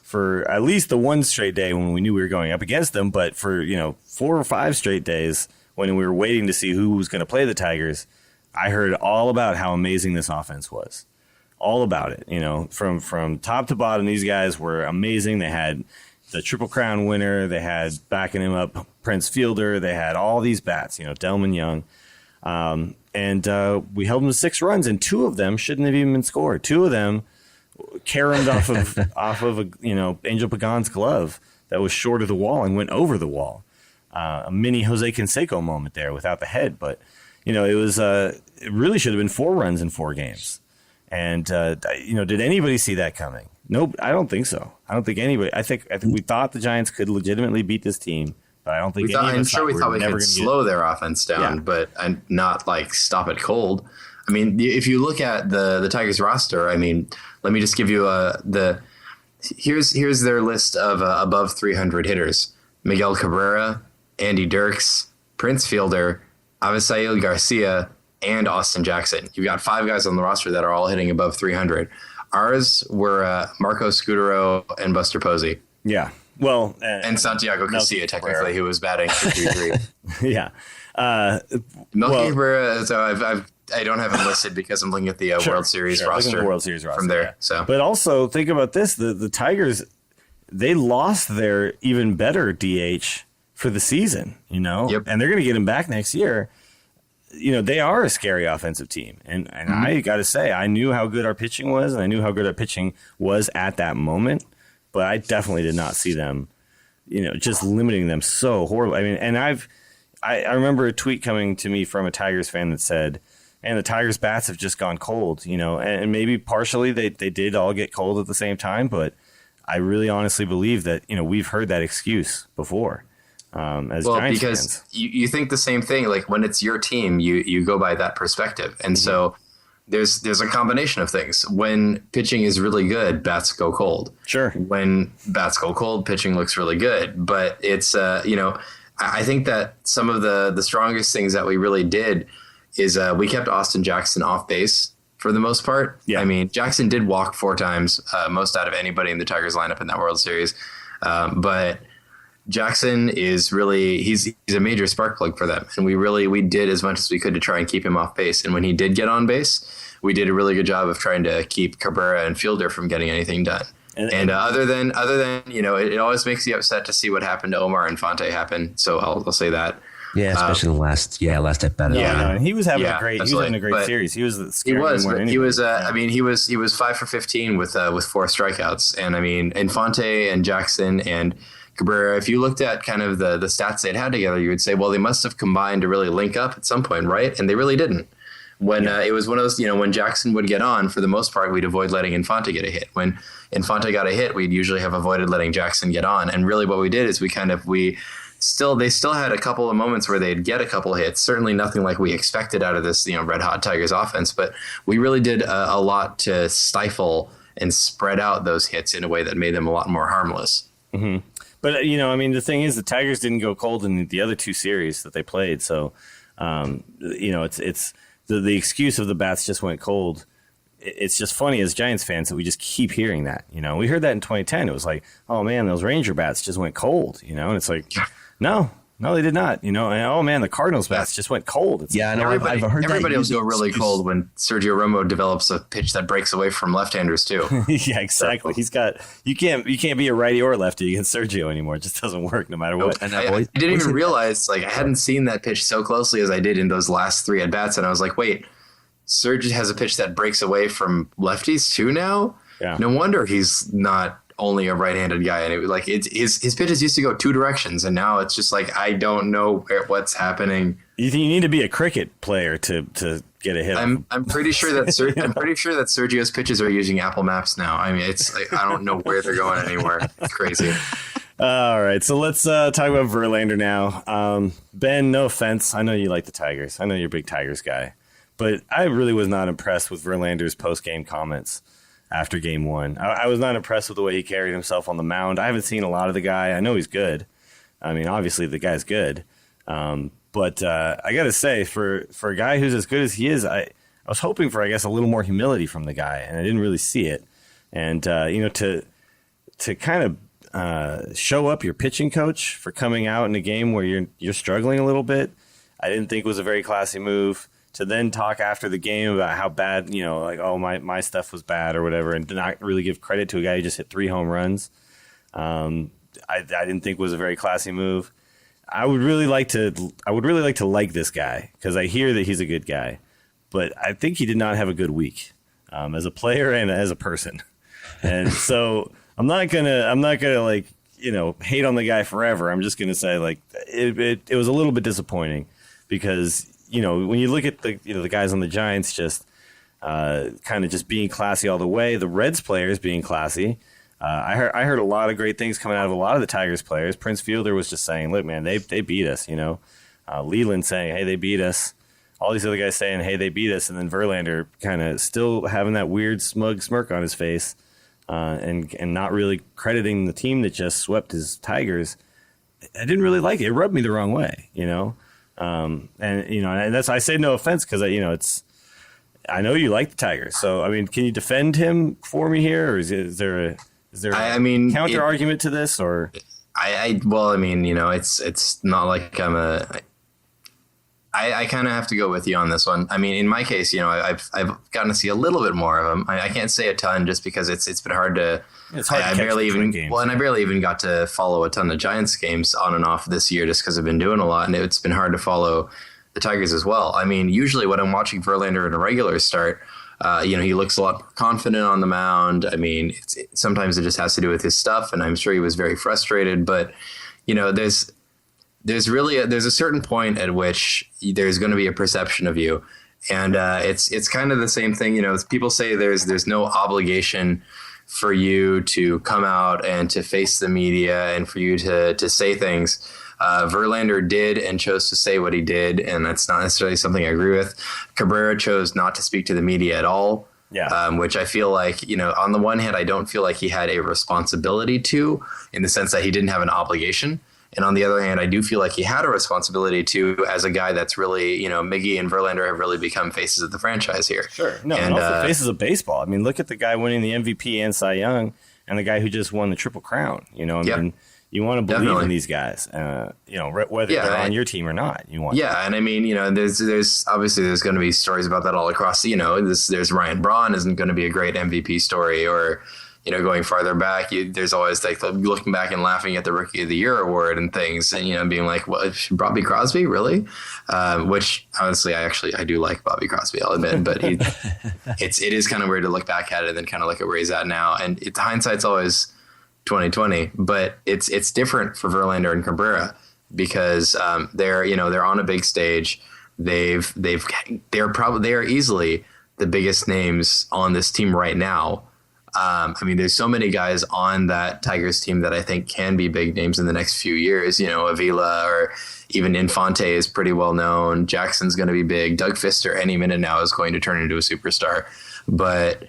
for at least the one straight day when we knew we were going up against them, but for 4 or 5 straight days when we were waiting to see who was going to play the Tigers, I heard all about how amazing this offense was. all about it. From top to bottom, these guys were amazing. They had the Triple Crown winner. They had backing him up Prince Fielder. They had all these bats, Delman Young. And we held them to 6 runs, and 2 of them shouldn't have even been scored. 2 of them caromed off of Angel Pagan's glove that was short of the wall and went over the wall. A mini Jose Canseco moment there without the head, but it was it really should have been 4 runs in 4 games. And did anybody see that coming? Nope, I don't think so. I don't think anybody. I think we thought the Giants could legitimately beat this team, but I don't think I'm sure we thought we could slow their offense down, but not like stop it cold. I mean, if you look at the Tigers roster, I mean, let me just give you here's their list of above 300 hitters: Miguel Cabrera, Andy Dirks, Prince Fielder, Avisail Garcia, and Austin Jackson. You've got 5 guys on the roster that are all hitting above 300. Ours were Marco Scudero and Buster Posey. Yeah. Well, and Santiago Casilla, technically, who was batting for 3-3. Yeah. Melky Cabrera, so I don't have him listed because I'm looking at the World Series roster. World Series roster from there. Yeah. So, but also think about this: the Tigers, they lost their even better DH for the season, Yep. and they're going to get him back next year. They are a scary offensive team, and I got to say, I knew how good our pitching was, and I knew how good our pitching was at that moment, but I definitely did not see them, just limiting them so horribly. I mean, and I remember a tweet coming to me from a Tigers fan that said, and the Tigers bats have just gone cold, and maybe partially they did all get cold at the same time, but I really honestly believe that, we've heard that excuse before. As Giants because fans. You think the same thing. Like when it's your team, you go by that perspective, and so there's a combination of things. When pitching is really good, bats go cold. Sure. When bats go cold, pitching looks really good. But it's I think that some of the strongest things that we really did is we kept Austin Jackson off base for the most part. Yeah. I mean, Jackson did walk 4 times, most out of anybody in the Tigers lineup in that World Series, but Jackson is really he's a major spark plug for them, and we did as much as we could to try and keep him off base. And when he did get on base, we did a really good job of trying to keep Cabrera and Fielder from getting anything done. And other than it always makes you upset to see what happened to Omar Infante happen. So I'll say that. Yeah, especially the last at bat. Yeah, he was having a great series. He was I mean, he was 5 for 15 with 4 strikeouts, and I mean Infante and Jackson and Cabrera, if you looked at kind of the stats they'd had together, you would say, well, they must have combined to really link up at some point, right? And they really didn't. When it was one of those, when Jackson would get on, for the most part, we'd avoid letting Infante get a hit. When Infante got a hit, we'd usually have avoided letting Jackson get on. And really what we did is they still had a couple of moments where they'd get a couple of hits. Certainly nothing like we expected out of this, red hot Tigers offense, but we really did a lot to stifle and spread out those hits in a way that made them a lot more harmless. Mm-hmm. But, the thing is, the Tigers didn't go cold in the other 2 series that they played. So, it's the excuse of the bats just went cold. It's just funny as Giants fans that we just keep hearing that. We heard that in 2010. It was like, oh, man, those Ranger bats just went cold, and it's like, no, they did not. And, oh, man, the Cardinals bats just went cold. It's I know. I've heard everybody will go really excuse. cold when Sergio Romo develops a pitch that breaks away from left-handers too. Yeah, exactly. He's got you can't be a righty or a lefty against Sergio anymore. It just doesn't work no matter what. And I didn't even realize I hadn't seen that pitch so closely as I did in those last 3 at bats, and I was like, wait, Sergio has a pitch that breaks away from lefties too now. Yeah. No wonder he's not only a right-handed guy, and his pitches used to go 2 directions, and now it's just like I don't know what's happening. You need to be a cricket player to get a hit. I'm pretty sure that Sergio's pitches are using Apple Maps now. I mean, it's like I don't know where they're going anywhere. It's crazy. All right, so let's talk about Verlander now. Ben, no offense, I know you like the Tigers. I know you're a big Tigers guy, but I really was not impressed with Verlander's post-game comments after Game 1. I was not impressed with the way he carried himself on the mound. I haven't seen a lot of the guy. I know he's good. I mean, obviously the guy's good. But I got to say, for a guy who's as good as he is, I was hoping for, I guess, a little more humility from the guy, and I didn't really see it. And, to kind of show up your pitching coach for coming out in a game where you're struggling a little bit, I didn't think was a very classy move. to then talk after the game about how bad, like, oh, my stuff was bad or whatever, and to not really give credit to a guy who just hit 3 home runs, I didn't think was a very classy move. I would really like to like this guy because I hear that he's a good guy, but I think he did not have a good week as a player and as a person. And so I'm not gonna like, hate on the guy forever. I'm just gonna say like it was a little bit disappointing because, when you look at the guys on the Giants just kind of just being classy all the way, the Reds players being classy. I heard a lot of great things coming out of a lot of the Tigers players. Prince Fielder was just saying, look, man, they beat us, Leland saying, hey, they beat us. All these other guys saying, hey, they beat us. And then Verlander kind of still having that weird smug smirk on his face and not really crediting the team that just swept his Tigers. I didn't really like it. It rubbed me the wrong way, and that's, I say no offense because, I know you like the Tigers. So, I mean, can you defend him for me here? Or is there a counter argument to this, or? It's not like I kind of have to go with you on this one. I mean, in my case, I've gotten to see a little bit more of him. I can't say a ton just because it's been hard to. It's hard to catch games. And I barely even got to follow a ton of Giants games on and off this year just because I've been doing a lot, and it's been hard to follow the Tigers as well. I mean, usually when I'm watching Verlander in a regular start, he looks a lot more confident on the mound. I mean, sometimes it just has to do with his stuff, and I'm sure he was very frustrated. But there's a certain point at which there's going to be a perception of you, and it's kind of the same thing. People say there's no obligation for you to come out and to face the media and for you to say things. Verlander did and chose to say what he did, and that's not necessarily something I agree with. Cabrera chose not to speak to the media at all, which I feel like, on the one hand, I don't feel like he had a responsibility to, in the sense that he didn't have an obligation. And on the other hand, I do feel like he had a responsibility to, as a guy that's really, Miggy and Verlander have really become faces of the franchise here. Sure. No, and also faces of baseball. I mean, look at the guy winning the MVP and Cy Young and the guy who just won the Triple Crown. Mean, you want to believe in these guys, whether they're on your team or not. You want. Yeah, and I mean, there's obviously there's going to be stories about that all across. There's Ryan Braun isn't going to be a great MVP story, or going farther back, there's always like looking back and laughing at the Rookie of the Year award and things, and being like, "What, Bobby Crosby, really?" Which honestly, I do like Bobby Crosby, I'll admit, but it is kind of weird to look back at it and then kind of look at where he's at now, and hindsight's always 2020, but it's different for Verlander and Cabrera because they're on a big stage. They are easily the biggest names on this team right now. There's so many guys on that Tigers team that I think can be big names in the next few years. Avila or even Infante is pretty well known. Jackson's going to be big. Doug Fister any minute now is going to turn into a superstar. But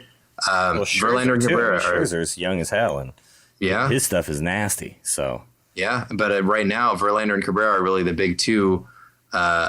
Verlander and Cabrera Scherzer's young as hell, and his stuff is nasty. So but right now Verlander and Cabrera are really the big two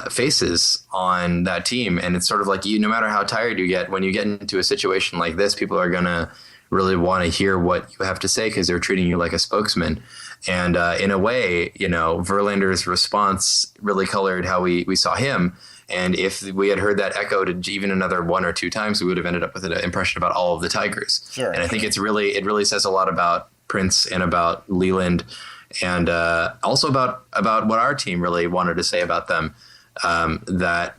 faces on that team, and it's sort of like no matter how tired you get, when you get into a situation like this, people are gonna really want to hear what you have to say because they're treating you like a spokesman. And in a way, Verlander's response really colored how we saw him. And if we had heard that echoed even another 1 or 2 times, we would have ended up with an impression about all of the Tigers. Sure. And I think it really says a lot about Prince and about Leland, and also about what our team really wanted to say about them, that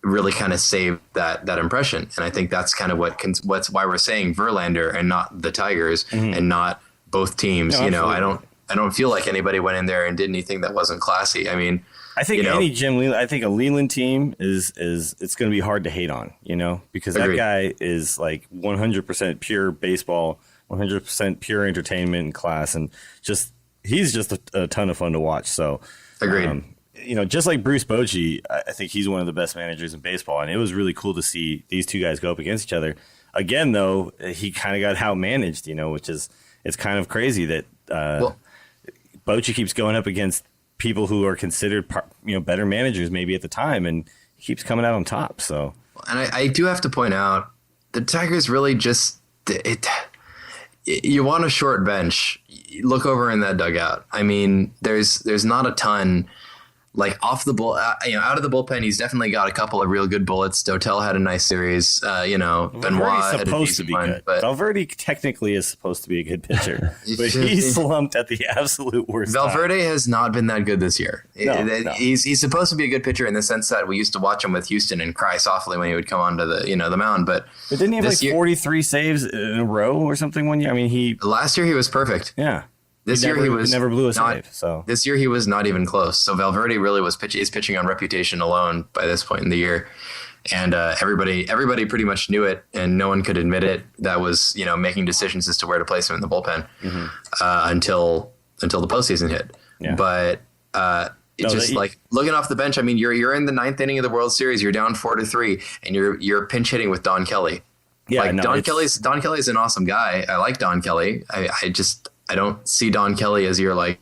really kind of saved that impression. And I think that's kind of what's why we're saying Verlander and not the Tigers, and not both teams. No, I don't feel like anybody went in there and did anything that wasn't classy. I mean, I think any Jim Leland, I think a Leland team is it's going to be hard to hate on, because Agreed. That guy is like 100% pure baseball, 100% pure entertainment and class, and he's just a ton of fun to watch. So, agreed. Just like Bruce Bochy, I think he's one of the best managers in baseball, and it was really cool to see these two guys go up against each other. Again, though, he kind of got outmanaged, which is it's kind of crazy that Bochy keeps going up against people who are considered better managers maybe at the time, and he keeps coming out on top. So, and I do have to point out the Tigers really just you want a short bench. Look over in that dugout. I mean, there's not a ton like off the bull, out of the bullpen, he's definitely got a couple of real good bullets. Dotel had a nice series. Benoit had a supposed to be one, good. but Valverde technically is supposed to be a good pitcher, but he slumped at the absolute worst. Valverde has not been that good this year. No. He's supposed to be a good pitcher in the sense that we used to watch him with Houston and cry softly when he would come onto the mound. But didn't he have like 43 saves in a row or something one year? I mean, last year he was perfect. Yeah. This year he never blew a save. So this year he was not even close. So Valverde really is pitching on reputation alone by this point in the year, and everybody pretty much knew it, and no one could admit it. That was making decisions as to where to place him in the bullpen until the postseason hit. Yeah. But like looking off the bench. I mean, you're in the 9th inning of the World Series. You're down 4-3, and you're pinch hitting with Don Kelly. Yeah, Don Kelly's an awesome guy. I like Don Kelly. I don't see Don Kelly as you're like,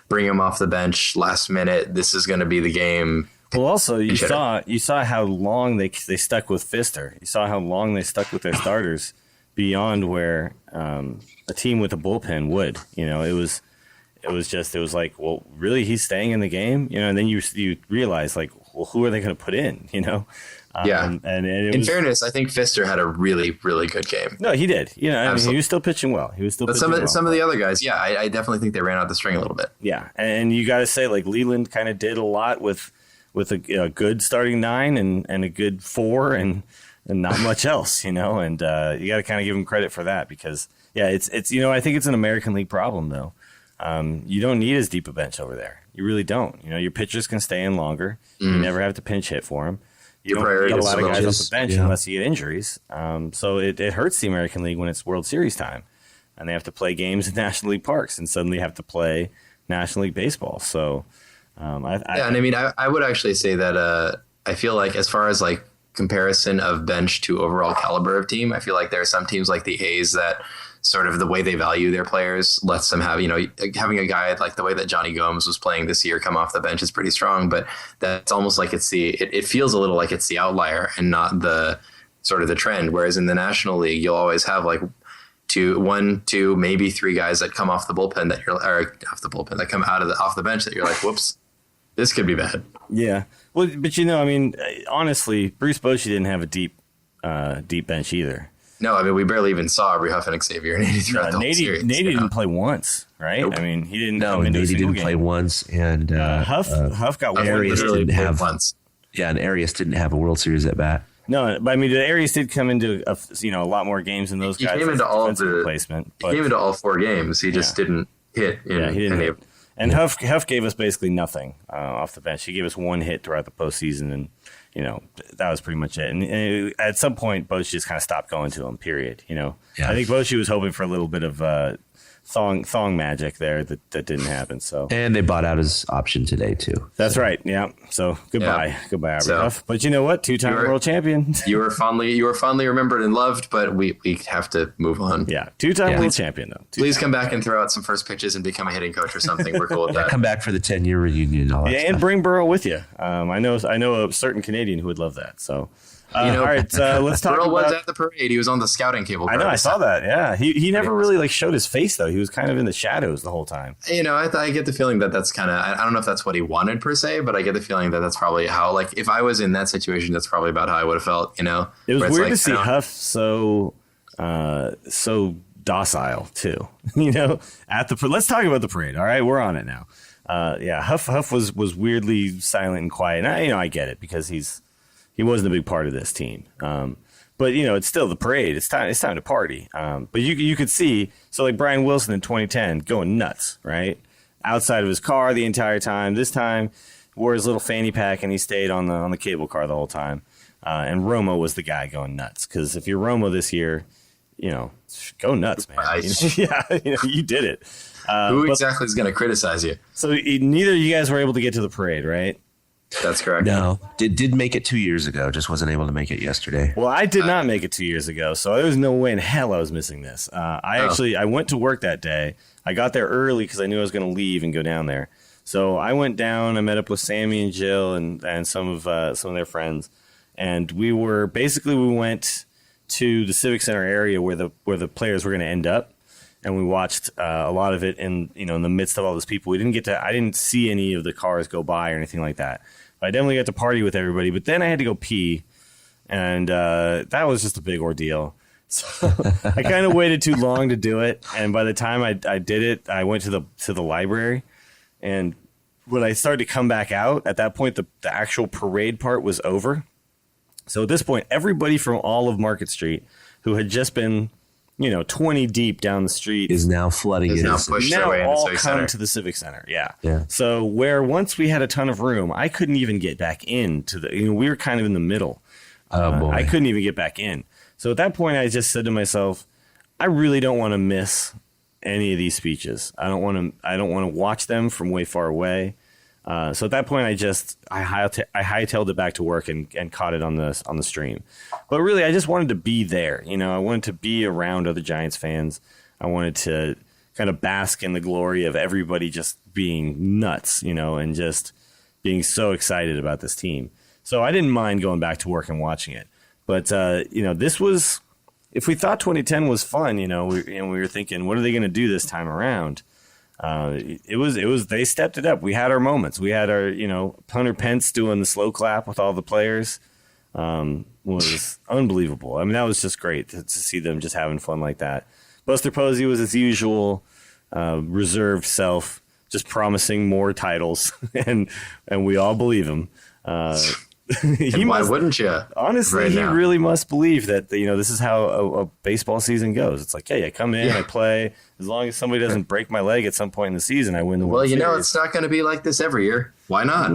bring him off the bench last minute. This is going to be the game. Well, also you saw how long they stuck with Fister. You saw how long they stuck with their starters beyond where a team with a bullpen would. It was like, well, really, he's staying in the game. And then you realize like, well, who are they going to put in? And in fairness, I think Fister had a really, really good game. No, he did. He was still pitching well. But some of the other guys, I definitely think they ran out the string a little bit. Yeah, and you got to say like Leland kind of did a lot with a good starting 9 and a good 4 and not much else, and you got to kind of give him credit for that because it's I think it's an American League problem though. You don't need as deep a bench over there. You really don't. Your pitchers can stay in longer. You never have to pinch hit for them. You don't get a lot of guys off the bench unless you get injuries. So it hurts the American League when it's World Series time, and they have to play games in National League parks and suddenly have to play National League baseball. So, I would actually say that I feel like as far as like comparison of bench to overall caliber of team, I feel like there are some teams like the A's that sort of the way they value their players lets them have, having a guy like the way that Johnny Gomes was playing this year come off the bench is pretty strong, but that's almost like it feels a little like it's the outlier and not the sort of the trend. Whereas in the National League, you'll always have like 1, 2, maybe 3 guys that come off the bullpen that come off the bench that you're like, whoops, this could be bad. Yeah. Well, but honestly, Bruce Bochy didn't have a deep bench either. No, I mean, we barely even saw Huff and Xavier and Nady throughout the whole series. Nady didn't play once, right? Nope. I mean, he didn't come into a single game. Play once, and Huff got one. Arias didn't have once. Yeah, and Arias didn't have a World Series at bat. No, but I mean, Arias did come into a lot more games than those guys. He came into all He came into all 4 games. He just didn't hit. He didn't hit. And Huff gave us basically nothing off the bench. He gave us 1 hit throughout the postseason, and that was pretty much it. And at some point, Bochy just kind of stopped going to him. Period. I think Bochy was hoping for a little bit of thong magic there that didn't happen. So and they bought out his option today too. That's right. Yeah. So goodbye, Aubrey Huff. But you know what? 2-time world champion. You were fondly remembered and loved, but we have to move on. Yeah, 2-time world champion though. Please come back and throw out some first pitches and become a hitting coach or something. We're cool with that. Come back for the 10-year reunion. And bring Burrow with you. I know a certain Canadian who would love that. So. All right, let's talk Burrow about... was at the parade. He was on the scouting cable. I know, I saw that. Yeah, he never really showed his face though. He was kind of in the shadows the whole time. I get the feeling that's kind of, I don't know if that's what he wanted per se, but I get the feeling that's probably how, like, if I was in that situation, that's probably about how I would have felt. It was weird to see Huff so docile too. Let's talk about the parade. All right, we're on it now. Huff was weirdly silent and quiet. And I get it because he wasn't a big part of this team. But, it's still the parade. It's time to party. But you could see, so like Brian Wilson in 2010 going nuts, right? Outside of his car the entire time. This time, wore his little fanny pack and he stayed on the cable car the whole time. And Romo was the guy going nuts. Because if you're Romo this year, go nuts, man. You did it. Who exactly is going to criticize you? So neither of you guys were able to get to the parade, right? That's correct. No, did make it 2 years ago. Just wasn't able to make it yesterday. Well, I did not make it 2 years ago, so there was no way in hell I was missing this. I went to work that day. I got there early because I knew I was going to leave and go down there. So I went down. I met up with Sammy and Jill and some of their friends, and we went to the Civic Center area where the players were going to end up. and we watched a lot of it in the midst of all those people. I didn't see any of the cars go by or anything like that. But I definitely got to party with everybody. But then I had to go pee, and that was just a big ordeal. So I kind of waited too long to do it, and by the time I did it, I went to the library, and when I started to come back out, at that point the actual parade part was over. So at this point, everybody from all of Market Street who had just been 20 deep down the street is now flooding is it. now pushed their now way into all Civic come Center. to the Civic Center. Yeah. Yeah. Where once we had a ton of room, I couldn't even get back into we were kind of in the middle. Oh boy. I couldn't even get back in. So at that point, I just said to myself, I really don't want to miss any of these speeches. I don't want to watch them from way far away. So at that point, I hightailed it back to work and caught it on the stream. But really, I just wanted to be there. I wanted to be around other Giants fans. I wanted to kind of bask in the glory of everybody just being nuts, and just being so excited about this team. So I didn't mind going back to work and watching it. But, this was, if we thought 2010 was fun, we were thinking, what are they going to do this time around? They stepped it up. We had our moments. We had our, Hunter Pence doing the slow clap with all the players, was unbelievable. I mean, that was just great to see them just having fun like that. Buster Posey was his usual, reserved self, just promising more titles, and we all believe him. Why wouldn't you? Honestly, right he now? really must believe that this is how a baseball season goes. It's like, hey, I come in, I play. As long as somebody doesn't break my leg at some point in the season, I win the World Series. It's not going to be like this every year. Why not?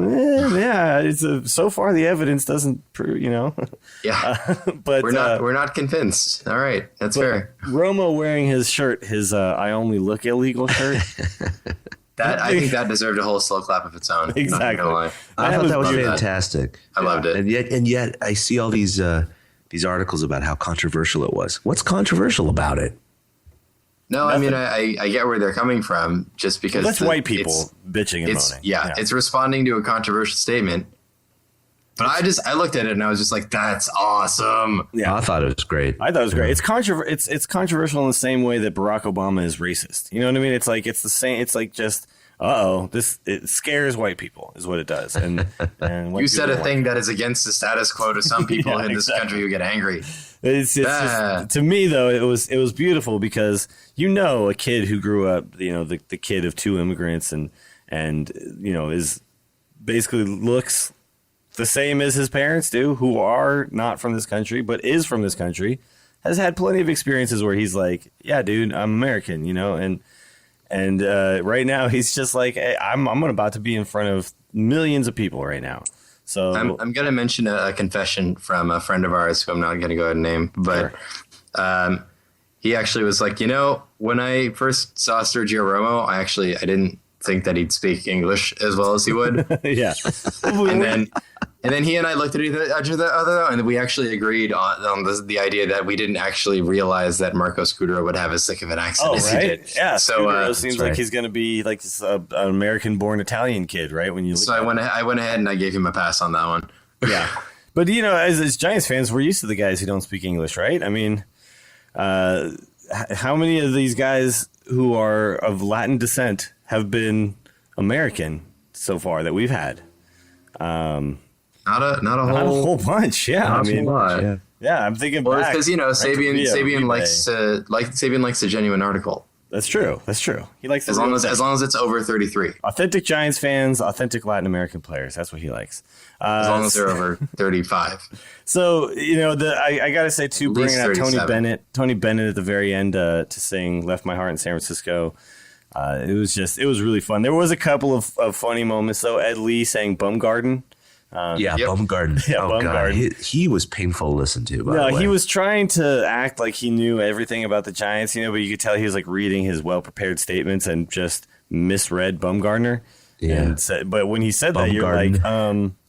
Yeah, it's so far the evidence doesn't prove, Yeah, but we're not convinced. All right, that's fair. Romo wearing his shirt, his "I only look illegal" shirt. I think that deserved a whole slow clap of its own. Exactly. Not gonna lie. I thought that was loved that. fantastic. I loved it. And yet I see all these articles about how controversial it was. What's controversial about it? No, Nothing. I mean I get where they're coming from, just because That's white people bitching and moaning. It's responding to a controversial statement. But I looked at it and I was just like, that's awesome. Yeah. I thought it was great. I thought it was great. It's controversial in the same way that Barack Obama is racist. You know what I mean? It's like it's the same. It's like just it scares white people is what it does. And You said a thing that is against the status quo to some people in this country who get angry. It's just, to me though, it was beautiful because a kid who grew up, the kid of two immigrants and is basically looks the same as his parents do, who are not from this country, but is from this country, has had plenty of experiences where he's like, yeah, dude, I'm American, and right now he's just like, hey, I'm about to be in front of millions of people right now. So I'm going to mention a confession from a friend of ours who I'm not going to go ahead and name, but he actually was like, when I first saw Sergio Romo, I didn't think that he'd speak English as well as he would. yeah. And then he and I looked at each other, and we actually agreed on the idea that we didn't actually realize that Marco Scudero would have as thick of an accent as he did. Yeah, so Scudero seems like he's going to be like an American-born Italian kid, right? When you look I went ahead and I gave him a pass on that one. Yeah, but as Giants fans, we're used to the guys who don't speak English, right? I mean, how many of these guys who are of Latin descent have been American so far that we've had? Not a whole bunch. Yeah, I mean, yeah, I'm thinking. Well, back, it's because Sabian likes a genuine article. That's true. He likes as long as it's over 33. Authentic Giants fans, authentic Latin American players. That's what he likes. As long as they're over 35. So I got to say too, bringing out 37. Tony Bennett at the very end to sing "Left My Heart in San Francisco." It was really fun. There was a couple of funny moments though. Ed Lee saying "Bumgarden." Bumgarden. Yeah, oh Bumgarden. God, he was painful to listen to. By the way. He was trying to act like he knew everything about the Giants, but you could tell he was like reading his well-prepared statements and just misread Bumgarner. Yeah. But when he said that, you're like,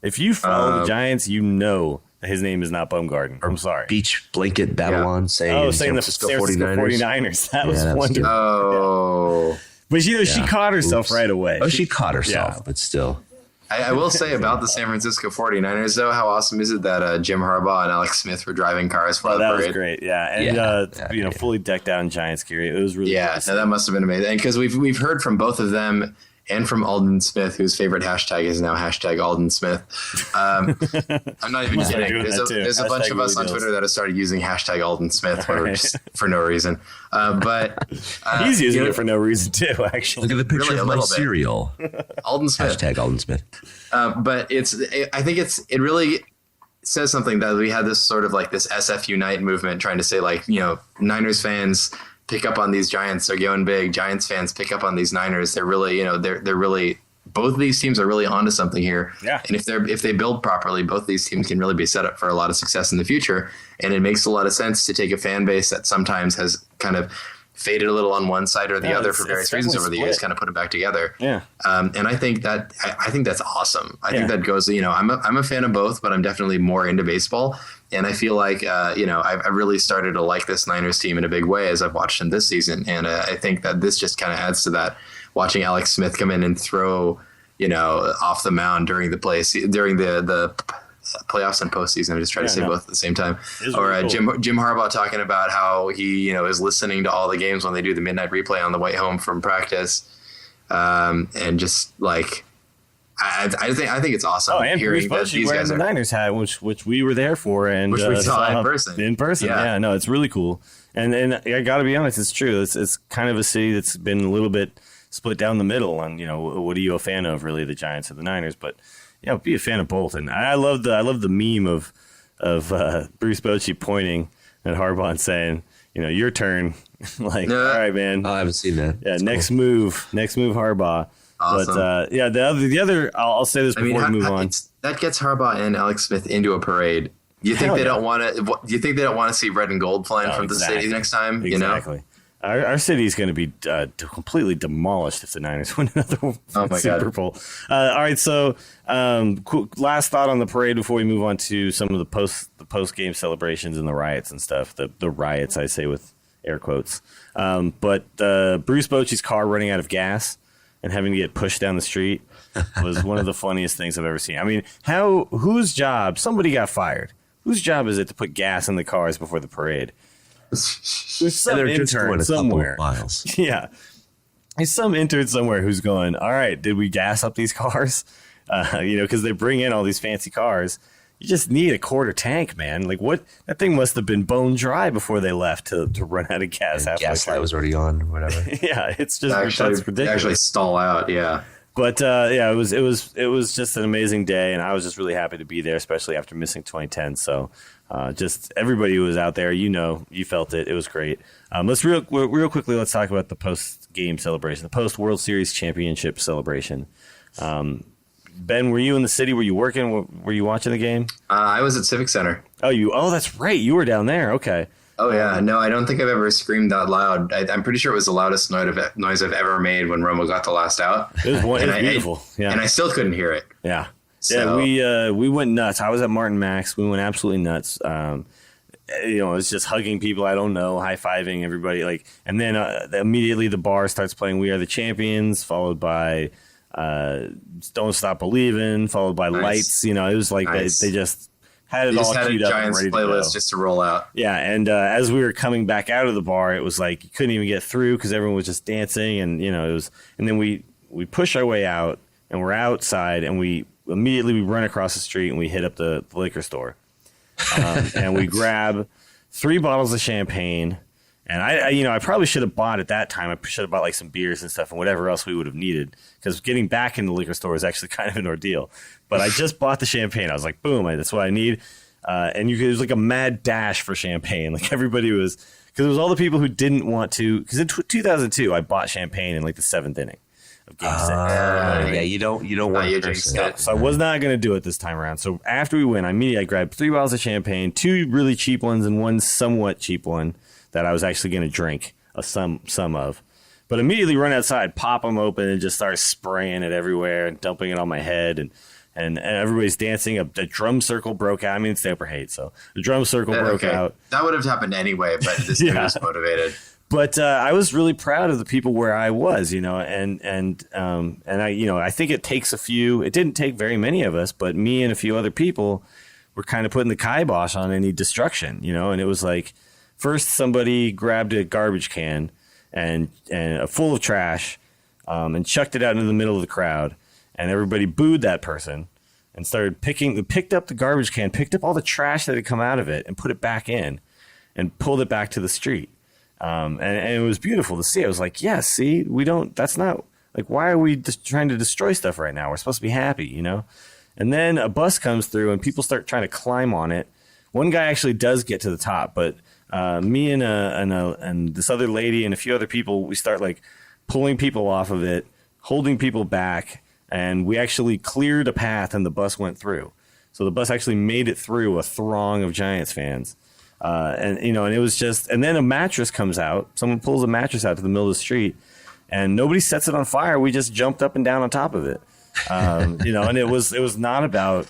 if you follow the Giants, that his name is not Bumgarden. I'm sorry. Beach Blanket Babylon saying San Francisco 49ers. That was wonderful. Oh. But she caught herself right away. She caught herself, but still. I will say about the San Francisco 49ers, though, how awesome is it that Jim Harbaugh and Alex Smith were driving cars for the that parade? was great, yeah. And, fully decked out in Giants gear. It was really cool. No, that must have been amazing. And because we've heard from both of them and from Alden Smith, whose favorite hashtag is now hashtag Alden Smith. I'm not even kidding. There's a bunch of us on Twitter that have started using hashtag Alden Smith for no reason. But he's using it for no reason too, actually. Look at the picture of my cereal. Alden Smith. Hashtag Alden Smith. But I think it really says something that we had this sort of like this SF Unite movement trying to say, like, Niners fans pick up on these Giants. They're going big. Giants fans pick up on these Niners. They're really, they're really, both of these teams are really onto something here. Yeah. And if they build properly, both these teams can really be set up for a lot of success in the future. And it makes a lot of sense to take a fan base that sometimes has kind of faded a little on one side or the other for various reasons over the years, kind of put it back together. Yeah. And I think that's awesome. I think that goes, I'm a fan of both, but I'm definitely more into baseball. And I feel like, I really started to like this Niners team in a big way as I've watched them this season. And I think that this just kind of adds to that, watching Alex Smith come in and throw, off the mound during the playoffs and postseason. I just try to say both at the same time. Or really cool. Jim Harbaugh talking about how he, is listening to all the games when they do the midnight replay on the way home from practice. And just like, I think it's awesome. Oh, and Bruce Bochy wearing the Niners hat, which we were there for, and which we saw in person. In person, yeah. No, it's really cool. And I got to be honest, it's true. It's kind of a city that's been a little bit split down the middle. On what are you a fan of, really, the Giants or the Niners? But be a fan of both. And I love the meme of Bruce Bochy pointing at Harbaugh and saying, your turn. All right, man. Oh, I haven't seen that. Yeah, That's next cool. move, Harbaugh. Awesome. But the other, I'll say this before we move on. That gets Harbaugh and Alex Smith into a parade. Do you think they don't want to? Do you think they don't want to see red and gold flying from the city next time? Exactly. Our city is going to be completely demolished if the Niners win another Super Bowl. All right, so last thought on the parade before we move on to some of the post game celebrations and the riots and stuff. The riots, I say with air quotes. But Bruce Bochy's car running out of gas and having to get pushed down the street was one of the funniest things I've ever seen. I mean, whose job? Somebody got fired. Whose job is it to put gas in the cars before the parade? There's some intern somewhere. Yeah. There's some intern somewhere who's going, all right, did we gas up these cars? Because they bring in all these fancy cars. You just need a quarter tank, man. Like, what? That thing must have been bone dry before they left to run out of gas. Gas light was already on or whatever. Yeah, it's just that's ridiculous. Actually stall out, yeah. But it was just an amazing day, and I was just really happy to be there, especially after missing 2010. So, just everybody who was out there, you felt it. It was great. Let's real quickly. Let's talk about the post game celebration, the post World Series championship celebration. Ben, were you in the city? Were you working? Were you watching the game? I was at Civic Center. Oh, that's right. You were down there. Okay. Oh, yeah. No, I don't think I've ever screamed that loud. I'm pretty sure it was the loudest noise I've ever made when Romo got the last out. It was beautiful. Yeah. And I still couldn't hear it. Yeah. So. Yeah, we went nuts. I was at Martin Max. We went absolutely nuts. It was just hugging people I don't know, high-fiving everybody. And then immediately the bar starts playing We Are the Champions, followed by Don't Stop Believin', followed by Lights. It was like nice. They just had it all queued up and ready to go. Playlist just to roll out. Yeah, and as we were coming back out of the bar, it was like you couldn't even get through because everyone was just dancing, and it was. And then we push our way out, and we're outside, and we immediately run across the street and we hit up the liquor store, and we grab 3 bottles of champagne. And I probably should have bought at that time. I should have bought like some beers and stuff and whatever else we would have needed, because getting back in the liquor store is actually kind of an ordeal. But I just bought the champagne. I was like, boom, that's what I need. And it was like a mad dash for champagne. Like everybody was, because it was all the people who didn't want to. Because in 2002, I bought champagne in like the 7th inning of Game 6. Yeah, you don't want to. So I was not going to do it this time around. So after we win, I grabbed 3 bottles of champagne, 2 really cheap ones and 1 somewhat cheap one that I was actually going to drink some of. But immediately run outside, pop them open, and just start spraying it everywhere and dumping it on my head. And everybody's dancing. A drum circle broke out. I mean, it's the Upper Haight, so the drum circle broke out. That would have happened anyway, but this dude was motivated. But I was really proud of the people where I was, and I think it takes it didn't take very many of us, but me and a few other people were kind of putting the kibosh on any destruction, and it was like, first somebody grabbed a garbage can and full of trash and chucked it out into the middle of the crowd, and everybody booed that person and picked up the garbage can, picked up all the trash that had come out of it and put it back in and pulled it back to the street. And it was beautiful to see. I was like, yeah, see, that's not like, why are we just trying to destroy stuff right now? We're supposed to be happy, And then a bus comes through and people start trying to climb on it. One guy actually does get to the top, but me and this other lady and a few other people, we start like pulling people off of it, holding people back, and we actually cleared a path and the bus went through. So the bus actually made it through a throng of Giants fans. And it was just, and then a mattress comes out. Someone pulls a mattress out to the middle of the street, and nobody sets it on fire. We just jumped up and down on top of it. And it was not about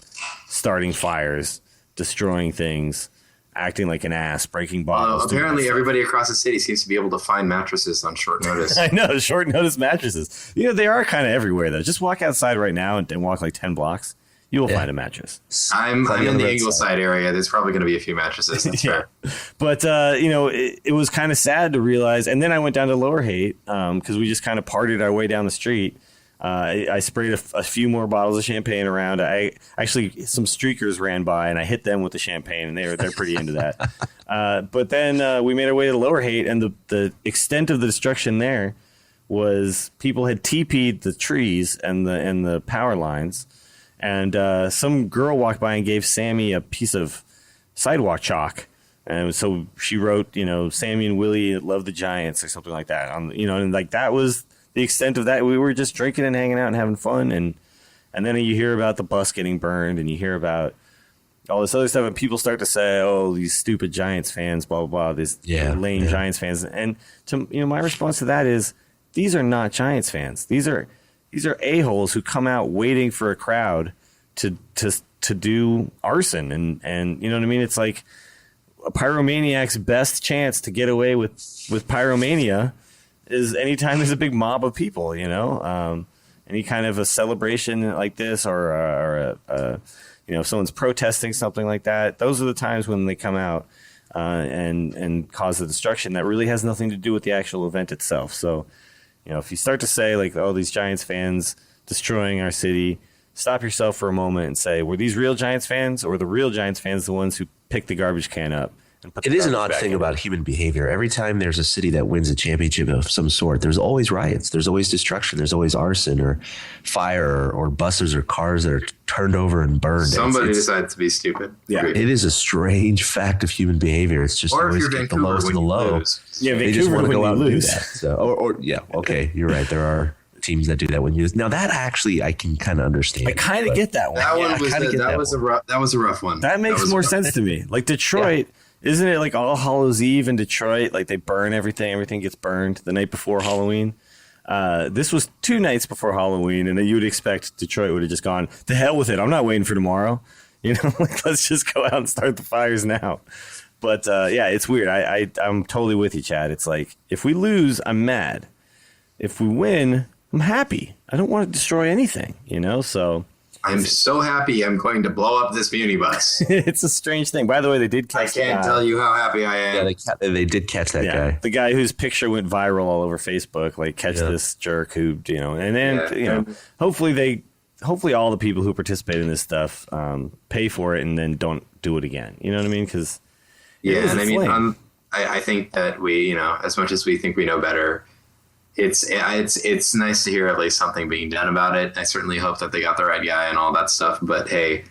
starting fires, destroying things, acting like an ass, breaking bottles. Apparently, everybody across the city seems to be able to find mattresses on short notice. I know, short notice mattresses. They are kind of everywhere though. Just walk outside right now and walk like 10 blocks. You will find a mattress. I'm in the Ingleside area. There's probably going to be a few mattresses. That's fair. But, it was kind of sad to realize. And then I went down to Lower Haight because we just kind of partied our way down the street. I sprayed a few more bottles of champagne around. Some streakers ran by and I hit them with the champagne, and they're pretty into that. But then we made our way to Lower Haight, and the extent of the destruction there was people had TP'd the trees and the power lines. And some girl walked by and gave Sammy a piece of sidewalk chalk. And so she wrote, Sammy and Willie love the Giants or something like that. And like that was the extent of that. We were just drinking and hanging out and having fun. And then you hear about the bus getting burned, and you hear about all this other stuff. And people start to say, oh, these stupid Giants fans, blah, blah, blah, these lame Giants fans. And my response to that is, these are not Giants fans. These are a-holes who come out waiting for a crowd to do arson, and you know what I mean? It's like a pyromaniac's best chance to get away with pyromania is anytime there's a big mob of people, any kind of a celebration like this, or if someone's protesting something like that. Those are the times when they come out and cause the destruction that really has nothing to do with the actual event itself. So, if you start to say like, oh, these Giants fans destroying our city, stop yourself for a moment and say, were these real Giants fans, or were the real Giants fans the ones who picked the garbage can up? It is an odd thing about human behavior. Every time there's a city that wins a championship of some sort, there's always riots. There's always destruction. There's always arson or fire or buses or cars that are turned over and burned. Somebody decides to be stupid. Yeah, it is a strange fact of human behavior. It's just always get the lowest of the low. Yeah, they just want to go out and do that. So, okay, you're right. There are teams that do that when you. Now that actually I can kind of understand. I kind of get that one. That was a rough one. That makes more sense to me. Like Detroit. Yeah. Isn't it like All Hallows Eve in Detroit? Like they burn everything. Everything gets burned the night before Halloween. This was 2 nights before Halloween, and you would expect Detroit would have just gone, the hell with it. I'm not waiting for tomorrow. Like let's just go out and start the fires now. But it's weird. I'm totally with you, Chad. It's like if we lose, I'm mad. If we win, I'm happy. I don't want to destroy anything, so. I'm so happy I'm going to blow up this muni bus. It's a strange thing. By the way, they did catch. I can't tell you how happy I am. Yeah, they did catch that guy. The guy whose picture went viral all over Facebook. Like, catch this jerk who, and then, hopefully all the people who participate in this stuff pay for it and then don't do it again. You know what I mean? Because I think that we, as much as we think we know better, it's nice to hear at least something being done about it. I certainly hope that they got the right guy and all that stuff. But hey,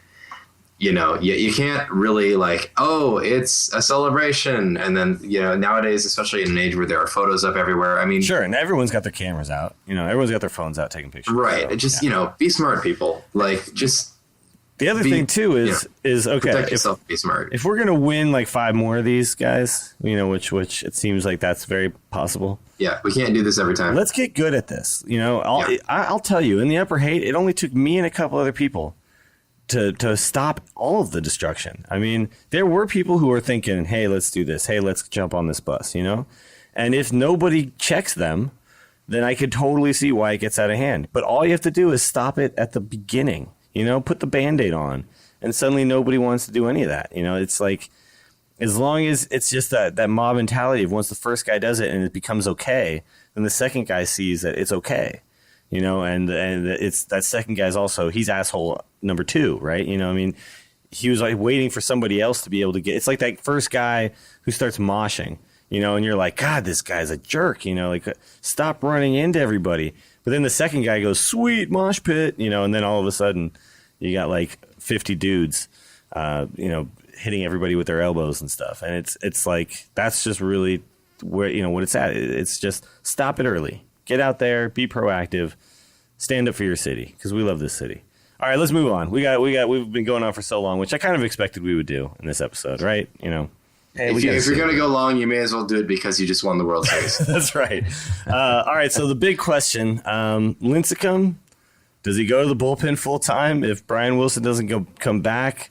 you can't really like, oh, it's a celebration. And then, nowadays, especially in an age where there are photos up everywhere. I mean, sure. And everyone's got their cameras out, everyone's got their phones out taking pictures. Right. So, just, be smart, people. Like, just. The other thing too is okay. Protect yourself, be smart. If we're gonna win like 5 more of these guys, which it seems like that's very possible. Yeah, we can't do this every time. Let's get good at this. I'll tell you, in the Upper Haight, it only took me and a couple other people to stop all of the destruction. I mean, there were people who were thinking, "Hey, let's do this. Hey, let's jump on this bus," And if nobody checks them, then I could totally see why it gets out of hand. But all you have to do is stop it at the beginning, put the Band-Aid on, and suddenly nobody wants to do any of that. It's like, as long as it's just that mob mentality of once the first guy does it and it becomes okay, then the second guy sees that it's okay, and it's that second guy's also, he's asshole number 2, right? He was like waiting for somebody else to be able to get, it's like that first guy who starts moshing, and you're like, God, this guy's a jerk, like stop running into everybody. But then the second guy goes, sweet mosh pit, and then all of a sudden you got like 50 dudes, hitting everybody with their elbows and stuff. And it's like, that's just really where, what it's at. It's just stop it early, get out there, be proactive, stand up for your city, because we love this city. All right, let's move on. We've been going on for so long, which I kind of expected we would do in this episode, right? Hey, if you're going to go long, you may as well do it because you just won the World Series. That's right. All right, so the big question, Lincecum, does he go to the bullpen full time if Brian Wilson doesn't come back?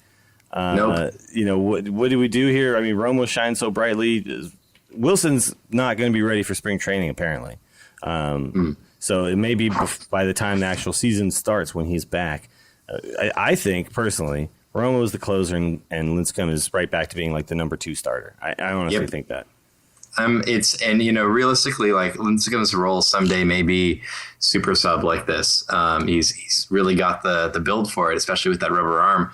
Nope. What do we do here? I mean, Romo shines so brightly. Wilson's not going to be ready for spring training, apparently. So it may be by the time the actual season starts when he's back. I think, personally, Romo is the closer and Lincecum is right back to being like the number 2 starter. I honestly think that. Realistically, like Lincecum's role someday may be super sub like this. He's really got the build for it, especially with that rubber arm.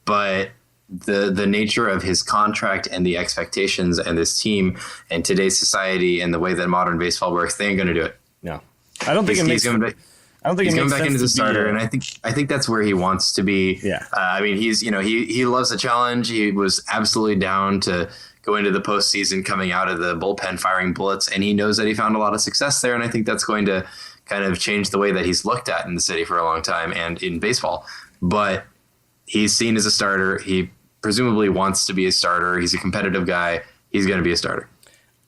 But the nature of his contract and the expectations and this team and today's society and the way that modern baseball works, they ain't going to do it. No, I don't think it makes. I don't think he's it makes going back sense into the to starter, be, and I think that's where he wants to be. Yeah. He's he loves the challenge. He was absolutely down to go into the postseason, coming out of the bullpen, firing bullets, and he knows that he found a lot of success there. And I think that's going to kind of change the way that he's looked at in the city for a long time and in baseball. But he's seen as a starter. He presumably wants to be a starter. He's a competitive guy. He's going to be a starter.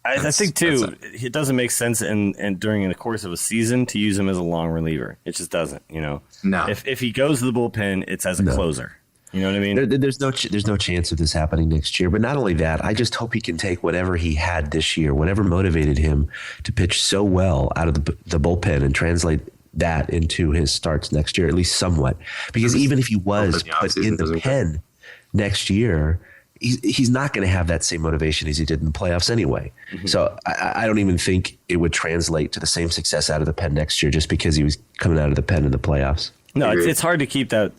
I think too, it doesn't make sense and during the course of a season to use him as a long reliever. It just doesn't, No. If he goes to the bullpen, it's as a closer. You know what I mean? There's no chance of this happening next year. But not only that, I just hope he can take whatever he had this year, whatever motivated him to pitch so well out of the bullpen, and translate that into his starts next year, at least somewhat. Because even if he was put in the pen next year, he's not going to have that same motivation as he did in the playoffs anyway. Mm-hmm. So I don't even think it would translate to the same success out of the pen next year just because he was coming out of the pen in the playoffs. No, it's hard to keep that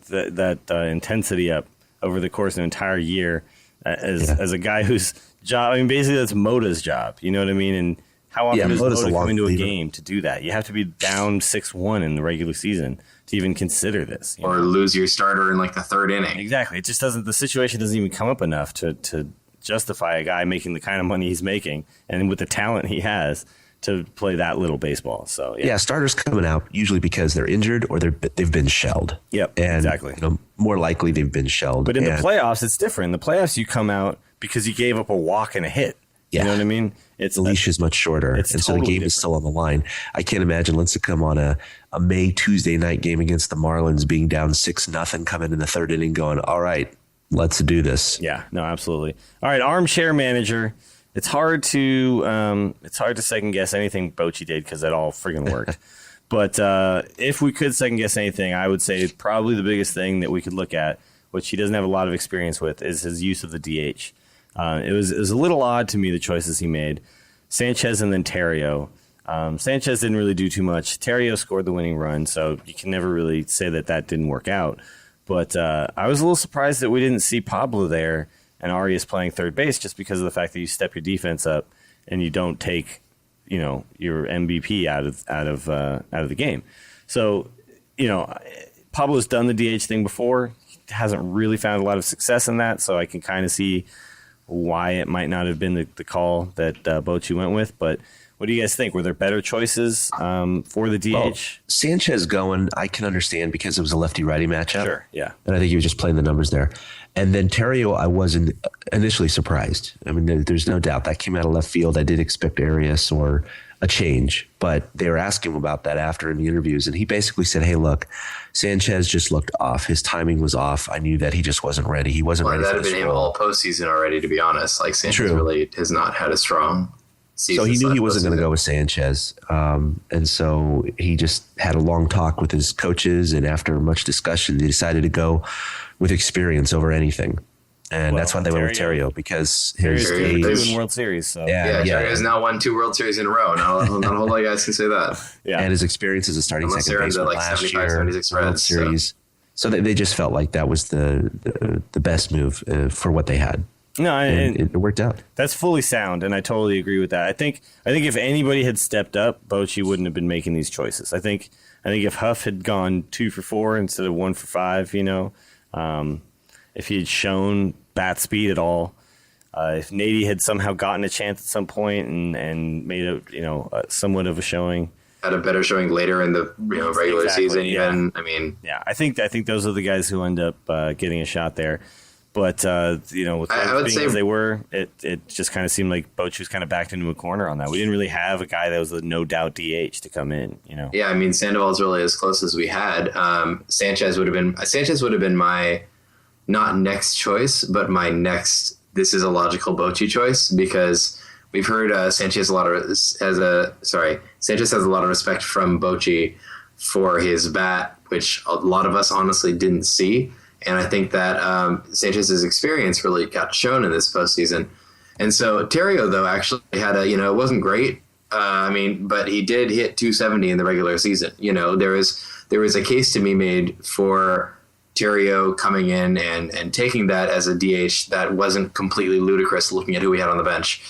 intensity up over the course of an entire year as a guy whose job, I mean, basically that's Mota's job. You know what I mean? And how often does Mota come into a game to do that? You have to be down 6-1 in the regular season to even consider this. Or lose your starter in like the third inning. Exactly. It just doesn't, the situation doesn't even come up enough to justify a guy making the kind of money he's making and with the talent he has to play that little baseball. So yeah, starters coming out usually because they're injured or they've been shelled. Yep, and, exactly. More likely they've been shelled. But in the playoffs, it's different. In the playoffs, you come out because you gave up a walk and a hit. Yeah. You know what I mean? The leash is much shorter, and so the game is still on the line. I can't imagine Lincecum on a May Tuesday night game against the Marlins being down 6-0, coming in the third inning going, all right, let's do this. Yeah, no, absolutely. All right, armchair manager. It's hard to second guess anything Bochy did because it all friggin' worked. But if we could second guess anything, I would say probably the biggest thing that we could look at, which he doesn't have a lot of experience with, is his use of the DH. It was a little odd to me, the choices he made. Sanchez and then Terrio. Sanchez didn't really do too much. Terrio scored the winning run, so you can never really say that didn't work out. But I was a little surprised that we didn't see Pablo there and Arias playing third base just because of the fact that you step your defense up and you don't take, your MVP out of the game. So, Pablo's done the DH thing before. He hasn't really found a lot of success in that, so I can kind of see why it might not have been the call that Bochy went with. But what do you guys think? Were there better choices for the DH? Well, Sanchez going, I can understand because it was a lefty-righty matchup. Sure, yeah. And I think he was just playing the numbers there. And then Terrio, I wasn't initially surprised. I mean, there's no doubt that came out of left field. I did expect Arias or a change, but they were asking him about that after in the interviews. And he basically said, hey, look, Sanchez just looked off. His timing was off. I knew that he just wasn't ready. He wasn't ready for this role. That had been him all postseason already, to be honest. Like Sanchez really has not had a strong So he knew he wasn't going to go with Sanchez. And so he just had a long talk with his coaches. And after much discussion, they decided to go with experience over anything. And that's why they went with Theriot, because his age. They win World Series. So. Theriot has now won 2 World Series in a row. Not a whole lot of guys can say that. Yeah. And his experience as a starting second baseman last year, World Series. So they just felt like that was the best move for what they had. No, and it worked out. That's fully sound, and I totally agree with that. I think if anybody had stepped up, Bochy wouldn't have been making these choices. I think if Huff had gone 2 for 4 instead of 1 for 5, if he had shown bat speed at all, if Nady had somehow gotten a chance at some point and made a somewhat of a showing, had a better showing later in the regular season. Even I think those are the guys who end up getting a shot there. But with I would say as they were, it just kind of seemed like Bochy was kind of backed into a corner on that. We didn't really have a guy that was a no doubt DH to come in. Yeah, I mean Sandoval's really as close as we had. Sanchez would have been my not next choice, but my next. This is a logical Bochy choice because we've heard Sanchez has a lot of respect from Bochy for his bat, which a lot of us honestly didn't see. And I think that Sanchez's experience really got shown in this postseason. And so Theriot, though, actually had it wasn't great. But he did hit 270 in the regular season. There was a case to be made for Theriot coming in and taking that as a DH that wasn't completely ludicrous looking at who we had on the bench,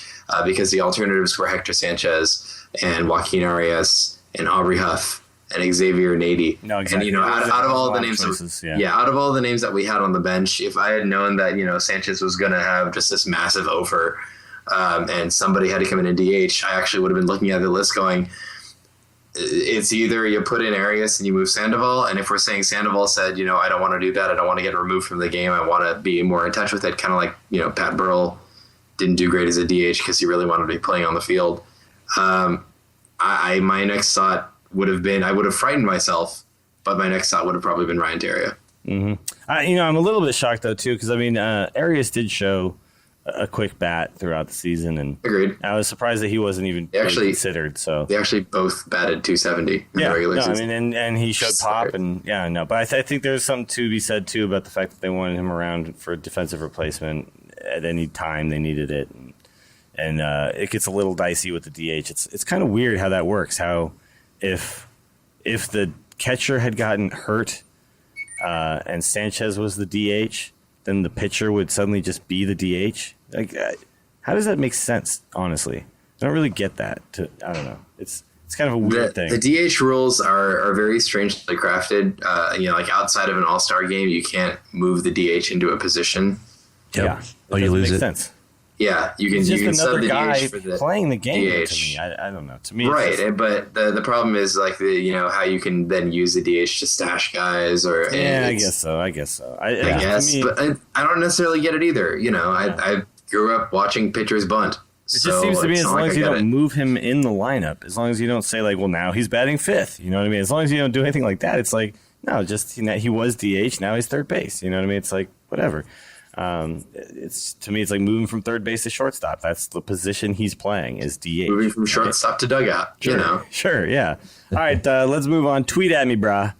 because the alternatives were Hector Sanchez and Joaquin Arias and Aubrey Huff and Xavier Nady. No, exactly. And out of all the names, out of all the names that we had on the bench, if I had known that Sanchez was going to have just this massive offer, and somebody had to come in and DH, I actually would have been looking at the list going, it's either you put in Arias and you move Sandoval, and if we're saying Sandoval said, I don't want to do that, I don't want to get removed from the game, I want to be more in touch with it, kind of like Pat Burrell didn't do great as a DH because he really wanted to be playing on the field. My next thought would have been, I would have frightened myself, but my next thought would have probably been Ryan Theriot. Mm-hmm. I'm a little bit shocked though too, because Arias did show a quick bat throughout the season, and agreed. I was surprised that he wasn't even considered. So they actually both batted 270 in the regular season. And he showed pop, but I think there's something to be said too about the fact that they wanted him around for a defensive replacement at any time they needed it, and it gets a little dicey with the DH. It's kind of weird how that works. How if the catcher had gotten hurt and Sanchez was the DH, then the pitcher would suddenly just be the DH. Like, how does that make sense? Honestly, I don't really get that. I don't know. It's kind of a weird thing. The DH rules are very strangely crafted. Like outside of an All-Star game, you can't move the DH into a position. Yep. Yeah, or you lose it. Sense. Yeah, you can. It's just you can another sub the guy DH for the playing the game. DH. To me, I don't know. To me, right? But the problem is like how you can then use the DH to stash guys or I guess so. I guess, but I don't necessarily get it either. I grew up watching pitchers bunt. It just seems to me as long as you don't move him in the lineup, as long as you don't say like, well, now he's batting fifth. You know what I mean? As long as you don't do anything like that, it's like no, just he was DH, now he's third base. You know what I mean? It's like whatever. It's to me, it's like moving from third base to shortstop. That's the position he's playing is DH. Moving from shortstop to dugout. Sure, Sure, yeah. All right, let's move on. Tweet at me, brah.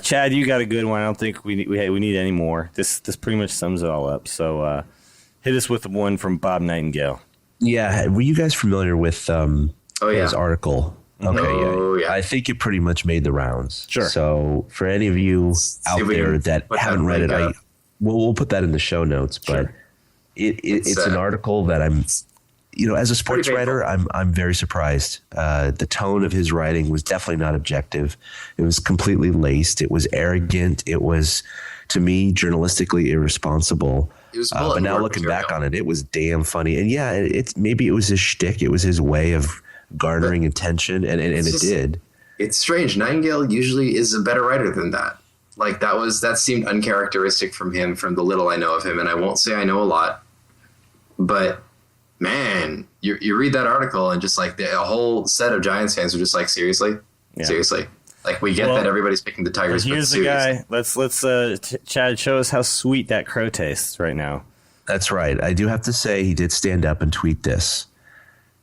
Chad, you got a good one. I don't think we need any more. This pretty much sums it all up. So hit us with one from Bob Nightingale. Yeah, were you guys familiar with his article? Okay, yeah. I think it pretty much made the rounds. Sure. So for any of you out there that haven't read it, we'll put that in the show notes. But sure. It's an article that I'm, as a sports writer, I'm very surprised. The tone of his writing was definitely not objective. It was completely laced. It was arrogant. It was, to me, journalistically irresponsible. It was but now looking back on it, it was damn funny. And yeah, maybe it was his shtick. It was his way of garnering attention, and it did. It's strange. Nightingale usually is a better writer than that. Like that seemed uncharacteristic from him, from the little I know of him. And I won't say I know a lot, but man, you read that article and just like a whole set of Giants fans are just like, seriously. Like we get that everybody's picking the Tigers. Here's the guy. Let's Chad, show us how sweet that crow tastes right now. That's right. I do have to say he did stand up and tweet this.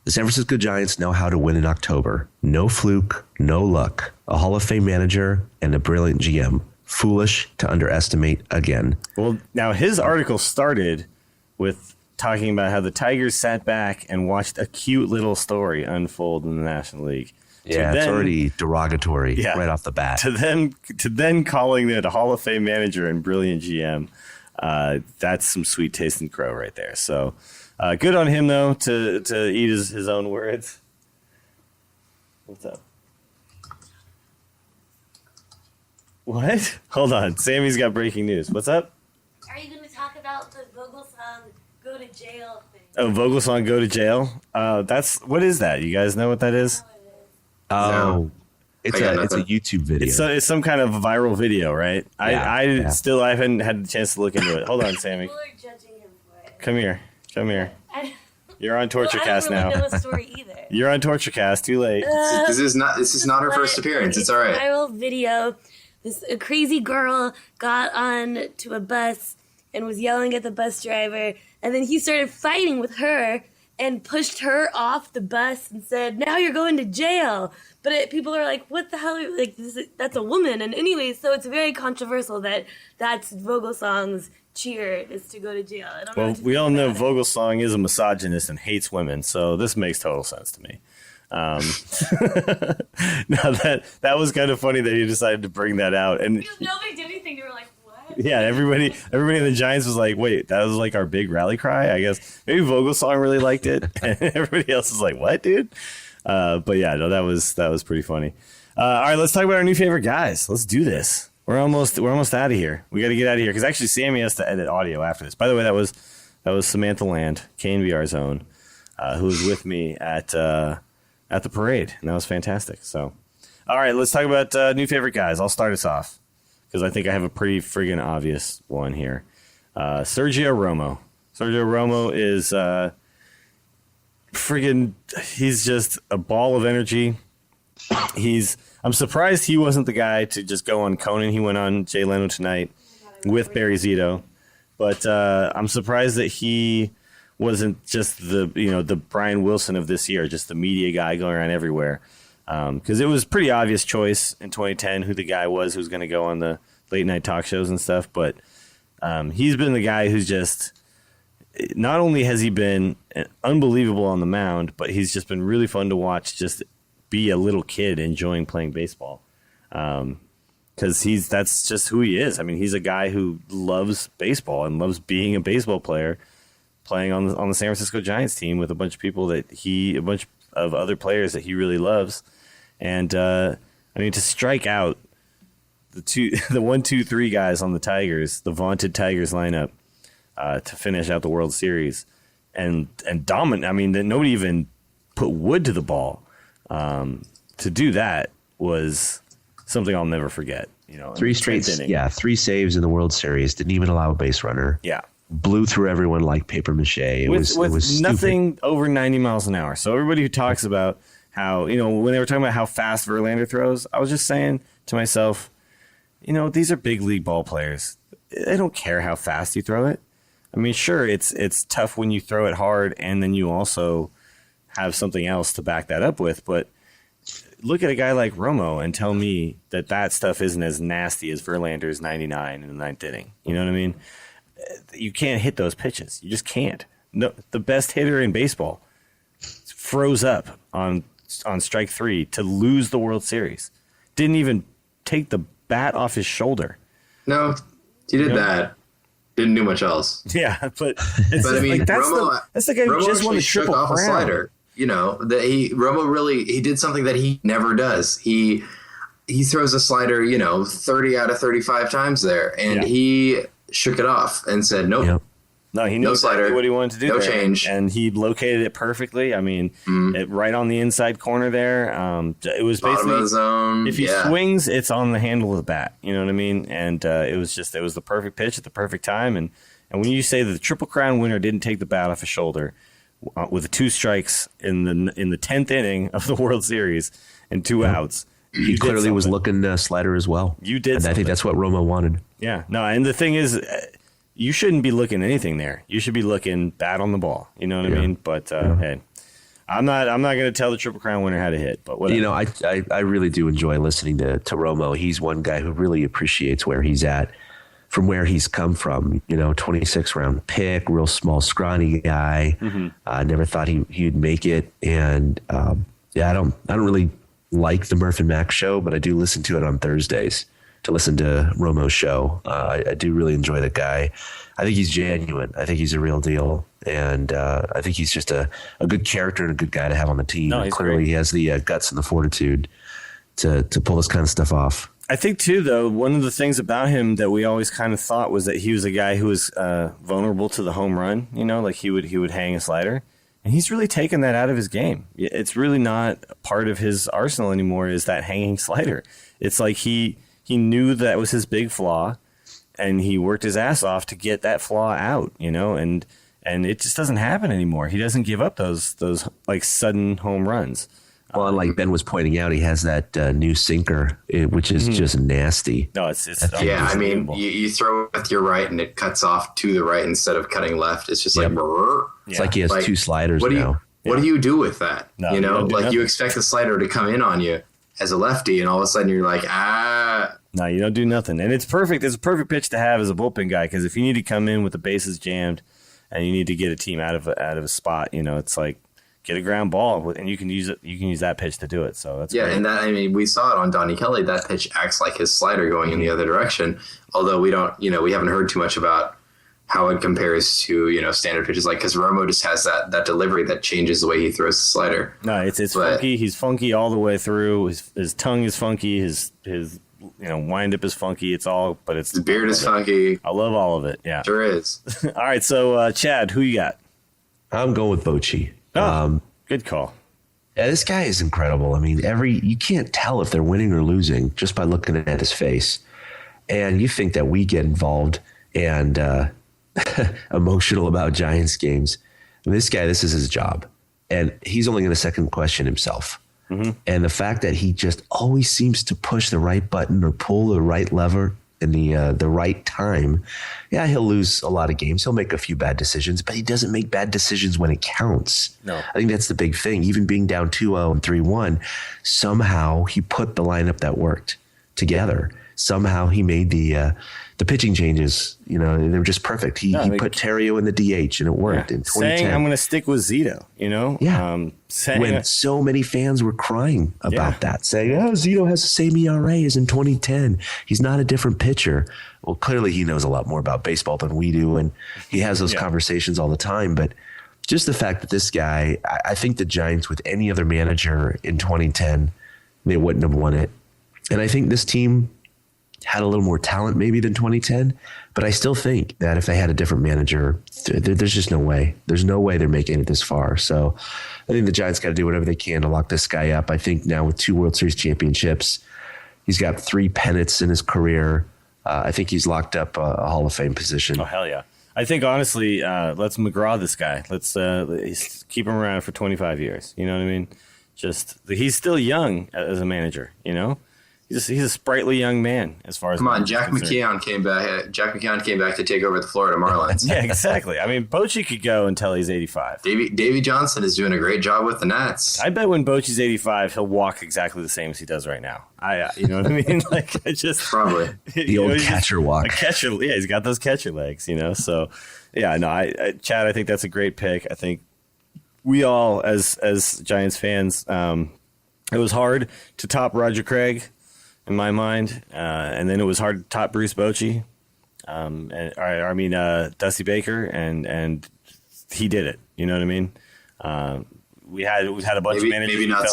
The San Francisco Giants know how to win in October. No fluke, no luck. A Hall of Fame manager and a brilliant GM. Foolish to underestimate again. Well, now his article started with talking about how the Tigers sat back and watched a cute little story unfold in the National League. Yeah, it's already derogatory right off the bat. To then calling it a Hall of Fame manager and brilliant GM, that's some sweet taste in crow right there. So good on him, though, to eat his own words. What's up? What? Hold on. Sammy's got breaking news. What's up? Are you going to talk about the Vogelsong go to jail thing? Oh, Vogelsong go to jail? What is that? You guys know what that is? Oh, it's a YouTube video. It's some kind of viral video, right? Yeah, I haven't had the chance to look into it. Hold on, Sammy. People are judging him for it. Come here. You're on TortureCast now. I don't really now. know the story either. You're on TortureCast. Too late. This is not her first appearance. It's all right. Viral video. A crazy girl got on to a bus and was yelling at the bus driver, and then he started fighting with her and pushed her off the bus and said, "Now you're going to jail." But people are like, "What the hell? Like, that's a woman." And anyway, so it's very controversial that's Vogelsong's cheer is to go to jail. I don't know. Well, we all know Vogelsong is a misogynist and hates women, so this makes total sense to me. Now that was kind of funny that he decided to bring that out, and because nobody did anything. They were like, "What?" Yeah, everybody in the Giants was like, "Wait, that was like our big rally cry." I guess maybe Vogelsong really liked it, and everybody else was like, "What, dude?" But yeah, no, that was pretty funny. All right, let's talk about our new favorite guys. Let's do this. We're almost out of here. We got to get out of here because actually Sammy has to edit audio after this. By the way, that was Samantha Land, KNVR's own, who was with me at the parade, and that was fantastic. So, all right, let's talk about new favorite guys. I'll start us off because I think I have a pretty friggin' obvious one here. Sergio Romo. Sergio Romo is he's just a ball of energy. I'm surprised he wasn't the guy to just go on Conan. He went on Jay Leno tonight with Barry Zito, but I'm surprised that he wasn't just the Brian Wilson of this year, just the media guy going around everywhere. Because it was a pretty obvious choice in 2010 who the guy was who's going to go on the late night talk shows and stuff. But he's been the guy who's just not only has he been unbelievable on the mound, but he's just been really fun to watch. Just be a little kid enjoying playing baseball. Because that's just who he is. I mean, he's a guy who loves baseball and loves being a baseball player, playing on the San Francisco Giants team with a bunch of people a bunch of other players that he really loves. And I mean, to strike out the 1, 2, 3 guys on the Tigers, the vaunted Tigers lineup, to finish out the World Series and dominate. I mean, that nobody even put wood to the ball. To do that was something I'll never forget. 3 straight, 3 saves in the World Series. Didn't even allow a base runner. Yeah, blew through everyone like paper mache. It was nothing over 90 miles an hour. So everybody who talks about how when they were talking about how fast Verlander throws, I was just saying to myself, these are big league ball players. They don't care how fast you throw it. I mean, sure, it's tough when you throw it hard and then you also have something else to back that up with. But look at a guy like Romo and tell me that stuff isn't as nasty as Verlander's 99 in the 9th inning. You know what I mean? You can't hit those pitches. You just can't. No, the best hitter in baseball froze up on strike 3 to lose the World Series. Didn't even take the bat off his shoulder. No, he did that. Didn't do much else. Yeah, but I mean, Romo, that's the guy who just won the Triple Crown. A slider. Romo really did something that he never does. He throws a slider, 30 out of 35 times there, and he shook it off and said, "Nope." Yep. No, he knew exactly what he wanted to do. No there, change, and he located it perfectly. I mean, right on the inside corner there. It was basically bottom of the zone. If he swings, it's on the handle of the bat. You know what I mean? And it was the perfect pitch at the perfect time. And when you say that the Triple Crown winner didn't take the bat off his shoulder with 2 strikes in the 10th inning of the World Series and 2 outs. He clearly was looking slider as well. You did. And I think that's what Romo wanted. Yeah. No, and the thing is, you shouldn't be looking anything there. You should be looking bat on the ball. You know what I mean? But hey. I'm not going to tell the Triple Crown winner how to hit, but whatever. You know, I really do enjoy listening to Romo. He's one guy who really appreciates where he's at, from where he's come from. You know, 26 round pick, real small, scrawny guy. I never thought he'd make it, and I don't really like the Murph and Mac show, but I do listen to it on Thursdays to listen to Romo's show. I do really enjoy the guy. I think he's genuine. I think he's a real deal. And I think he's just a good character and a good guy to have on the team. No, clearly, great. He has the guts and the fortitude to pull this kind of stuff off. I think, too, though, one of the things about him that we always kind of thought was that he was a guy who was vulnerable to the home run, you know, like he would hang a slider. And he's really taken that out of his game. It's really not part of his arsenal anymore, is that hanging slider. It's like he knew that was his big flaw, and he worked his ass off to get that flaw out, you know, and it just doesn't happen anymore. He doesn't give up those like sudden home runs. Well, and like Ben was pointing out, he has that new sinker, which is just nasty. No, it's yeah. I mean, unbelievable. you throw it with your right and it cuts off to the right instead of cutting left. It's just like, brrr. It's like he has Like, two sliders now. What do you do with that? No, you you know, don't do like nothing. you expect the slider to come in on you as a lefty, and all of a sudden you're like, No, you don't do nothing. And it's perfect. It's a perfect pitch to have as a bullpen guy, because if you need to come in with the bases jammed and you need to get a team out of a spot, you know, it's like get a ground ball, and you can use it. You can use that pitch to do it. So that's yeah. great. And that, I mean, we saw it on Donnie Kelly. That pitch acts like his slider going in the other direction. Although we don't, you know, we haven't heard too much about how it compares to, you know, standard pitches, like, because Romo just has that delivery that changes the way he throws the slider. No, it's funky. He's funky all the way through. His tongue is funky. His wind up is funky. It's all, but it's His beard is funky. I love all of it. Yeah. Sure is. All right. So Chad, who you got? I'm going with Bochy. Good call. Yeah, this guy is incredible. I mean, you can't tell if they're winning or losing just by looking at his face. And you think that we get involved and emotional about Giants games. I mean, this guy, this is his job. And he's only going to second question himself. And the fact that he just always seems to push the right button or pull the right lever in the right time. Yeah, he'll lose a lot of games. He'll make a few bad decisions, but he doesn't make bad decisions when it counts. No. I think that's the big thing. Even being down 2-0 and 3-1, somehow he put the lineup that worked together. Somehow he made the pitching changes. You know, they were just perfect. He put Terrio in the DH, and it worked in 2010. Saying I'm going to stick with Zito, you know? Yeah. When so many fans were crying about that, saying, oh, Zito has the same ERA as in 2010. He's not a different pitcher. Well, clearly he knows a lot more about baseball than we do, and he has those conversations all the time. But just the fact that this guy, I think the Giants, with any other manager in 2010, they wouldn't have won it. And I think this team had a little more talent maybe than 2010, but I still think that if they had a different manager, there's just no way. There's no way they're making it this far. So I think the Giants got to do whatever they can to lock this guy up. I think now with 2 World Series championships, he's got 3 pennants in his career. I think he's locked up a Hall of Fame position. Oh, hell yeah. I think, honestly, let's McGraw this guy. Let's keep him around for 25 years. You know what I mean? He's still young as a manager, you know? He's a sprightly young man as far as. Come on, Jack McKeon came back. Jack McKeon came back to take over the Florida Marlins. Yeah, exactly. I mean, Bochy could go until he's 85. Davey Johnson is doing a great job with the Nats. I bet when Bochy's 85, he'll walk exactly the same as he does right now. You know what I mean? Like, I just Probably the old catcher walk. A catcher, yeah, he's got those catcher legs. You know, so yeah, no, Chad, I think that's a great pick. I think we all, as Giants fans, it was hard to top Roger Craig. In my mind, and then it was hard to top Bruce Bochy, Dusty Baker, and he did it. You know what I mean? We had a bunch of managers. Maybe not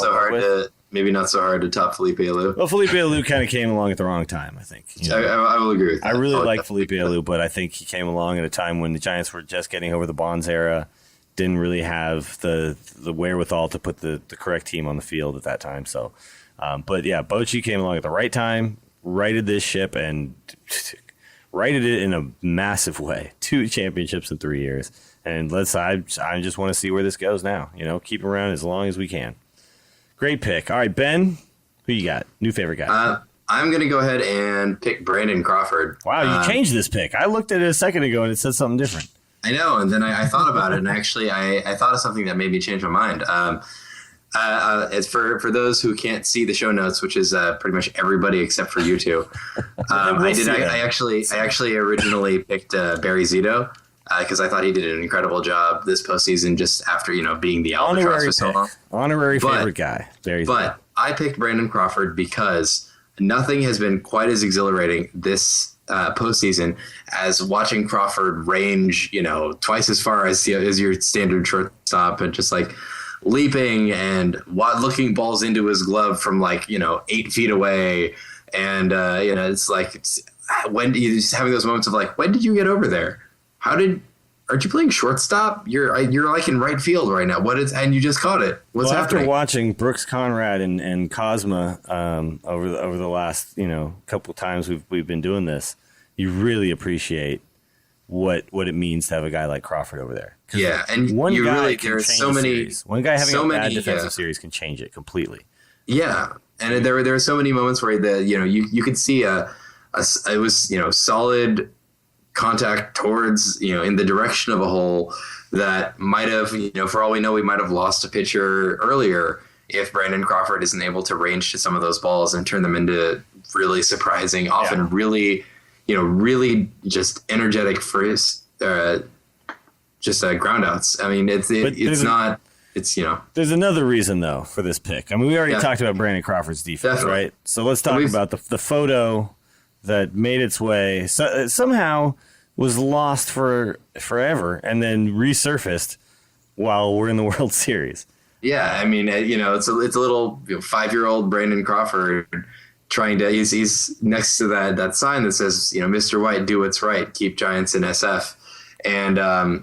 so hard to top Felipe Alou. Well, Felipe Alou kind of came along at the wrong time, I think. You know? I will agree with that. I really like Felipe Alou, but I think he came along at a time when the Giants were just getting over the Bonds era, didn't really have the wherewithal to put the correct team on the field at that time. So. But yeah, Bochy came along at the right time, righted this ship, and righted it in a massive way. 2 championships in 3 years, and I just want to see where this goes now. You know, keep him around as long as we can. Great pick. All right, Ben, who you got? New favorite guy. I'm gonna go ahead and pick Brandon Crawford. Wow, you changed this pick. I looked at it a second ago and it said something different. I know. And then I thought about it, and actually I thought of something that made me change my mind. It's for those who can't see the show notes, which is pretty much everybody except for you two. I actually originally picked Barry Zito because I thought he did an incredible job this postseason, just after being the albatross for so long. Honorary favorite guy, Barry Zito. But I picked Brandon Crawford because nothing has been quite as exhilarating this postseason as watching Crawford range, twice as far as your standard shortstop, and just like leaping and looking balls into his glove from 8 feet away. And, it's like, when you just having those moments of like, when did you get over there? Aren't you playing shortstop? You're like in right field right now. And you just caught it. What's happening? After watching Brooks Conrad and Cosma over the last couple times we've been doing this, you really appreciate what it means to have a guy like Crawford over there. Yeah, and one guy having a bad defensive series can change it completely. Yeah, and there are so many moments where you could see it was solid contact towards in the direction of a hole that might have for all we know we might have lost a pitcher earlier if Brandon Crawford isn't able to range to some of those balls and turn them into really surprising, often really just energetic first just ground outs. I mean it's there's another reason though for this pick. I mean we already talked about Brandon Crawford's defense. Definitely. Right, so let's talk about the photo that made its way somehow was lost for forever and then resurfaced while we're in the World Series. Yeah, I mean, it's a little 5-year-old Brandon Crawford trying to. He's next to that sign that says, Mr. White, do what's right, keep Giants in SF. And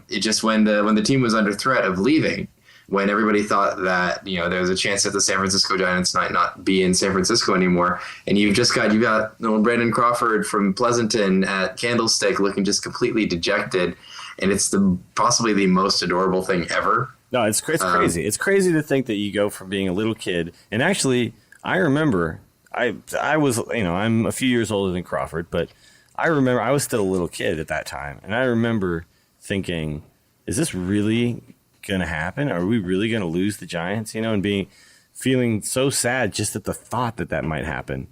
it just when the team was under threat of leaving, when everybody thought that there was a chance that the San Francisco Giants might not be in San Francisco anymore, and you got Brandon Crawford from Pleasanton at Candlestick looking just completely dejected, and it's possibly the most adorable thing ever. No, it's crazy. It's crazy to think that you go from being a little kid, and actually, I remember I was I'm a few years older than Crawford, but I remember I was still a little kid at that time, and I remember thinking, is this really going to happen? Are we really going to lose the Giants? And feeling so sad just at the thought that might happen.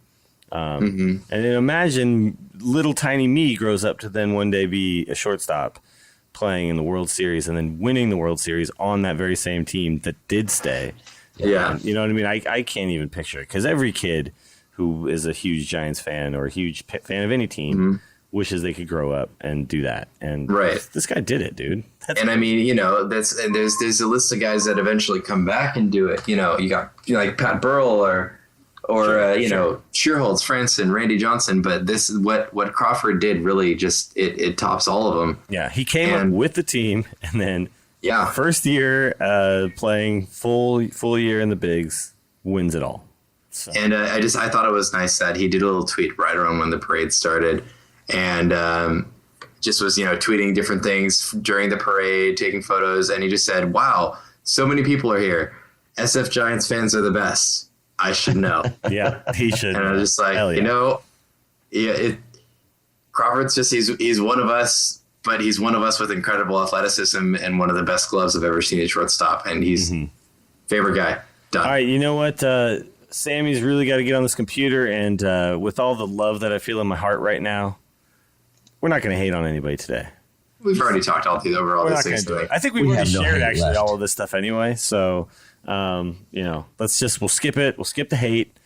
And then imagine little tiny me grows up to then one day be a shortstop playing in the World Series and then winning the World Series on that very same team that did stay. Yeah. You know what I mean? I can't even picture it because every kid who is a huge Giants fan or a huge fan of any team wishes they could grow up and do that. And this guy did it, dude. I mean, there's a list of guys that eventually come back and do it. You got like Pat Burrell or Shearholtz, Franson, Randy Johnson. But this what Crawford did really just it tops all of them. Yeah, he came up with the team and then first year playing full year in the bigs wins it all. So. And I thought it was nice that he did a little tweet right around when the parade started. And just was, tweeting different things during the parade, taking photos. And he just said, wow, so many people are here. SF Giants fans are the best. I should know. Yeah, he should. And I was just like, Crawford's just, he's one of us, but he's one of us with incredible athleticism and one of the best gloves I've ever seen at shortstop. And he's favorite guy. Done. All right, you know what? Sammy's really got to get on this computer. And with all the love that I feel in my heart right now, we're not going to hate on anybody today. We've already talked over all these things today. I think we've already shared actually all of this stuff anyway. So, we'll skip it. We'll skip the hate,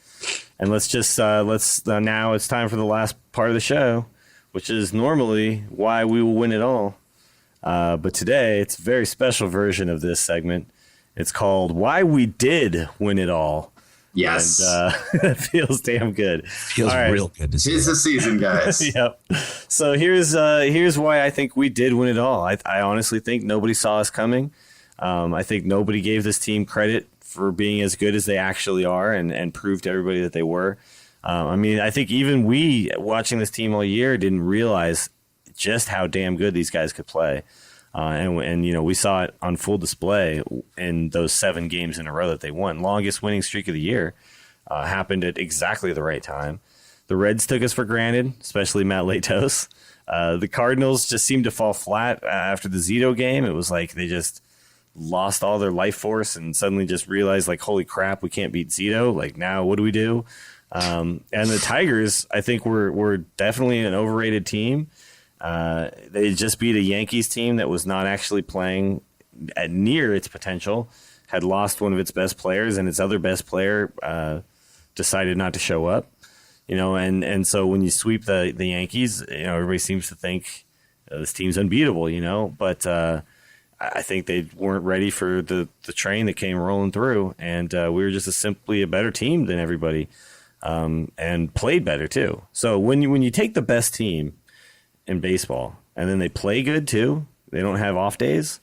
and now it's time for the last part of the show, which is normally why we will win it all. But today it's a very special version of this segment. It's called Why We Did Win It All. Yes. And it feels damn good. Feels real good to see. It's the season, guys. Yep. So here's why I think we did win it all. I honestly think nobody saw us coming. I think nobody gave this team credit for being as good as they actually are and proved to everybody that they were. I think even we, watching this team all year, didn't realize just how damn good these guys could play. We saw it on full display in those 7 games in a row that they won. Longest winning streak of the year happened at exactly the right time. The Reds took us for granted, especially Matt Latos. The Cardinals just seemed to fall flat after the Zito game. It was like they just lost all their life force and suddenly just realized, like, holy crap, we can't beat Zito. Like, now what do we do? And the Tigers, I think, were definitely an overrated team. They just beat a Yankees team that was not actually playing at near its potential, had lost one of its best players, and its other best player decided not to show up. And so when you sweep the Yankees, everybody seems to think this team's unbeatable, but I think they weren't ready for the train that came rolling through, and we were just simply a better team than everybody, and played better too. So when you take the best team in baseball and then they play good too, they don't have off days,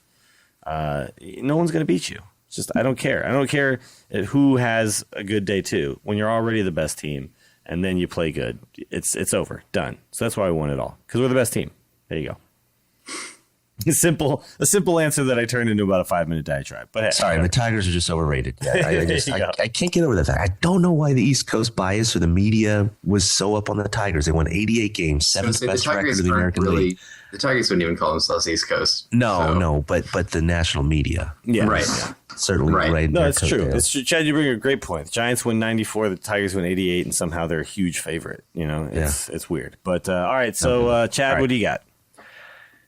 no one's going to beat you. It's just, I don't care. I don't care who has a good day too. When you're already the best team and then you play good, it's over, done. So that's why we won it all, because we're the best team. There you go. A simple answer that I turned into about a 5-minute diatribe. But hey, sorry, the Tigers are just overrated. Yeah, I can't get over that fact. I don't know why the East Coast bias or the media was so up on the Tigers. They won 88 games, seventh best record of the American League. The Tigers wouldn't even call themselves East Coast. No, but the national media, right, certainly right. No, it's true. It's true. Chad, you bring a great point. The Giants win 94, the Tigers win 88, and somehow they're a huge favorite. It's weird. But all right, so Chad, what do you got?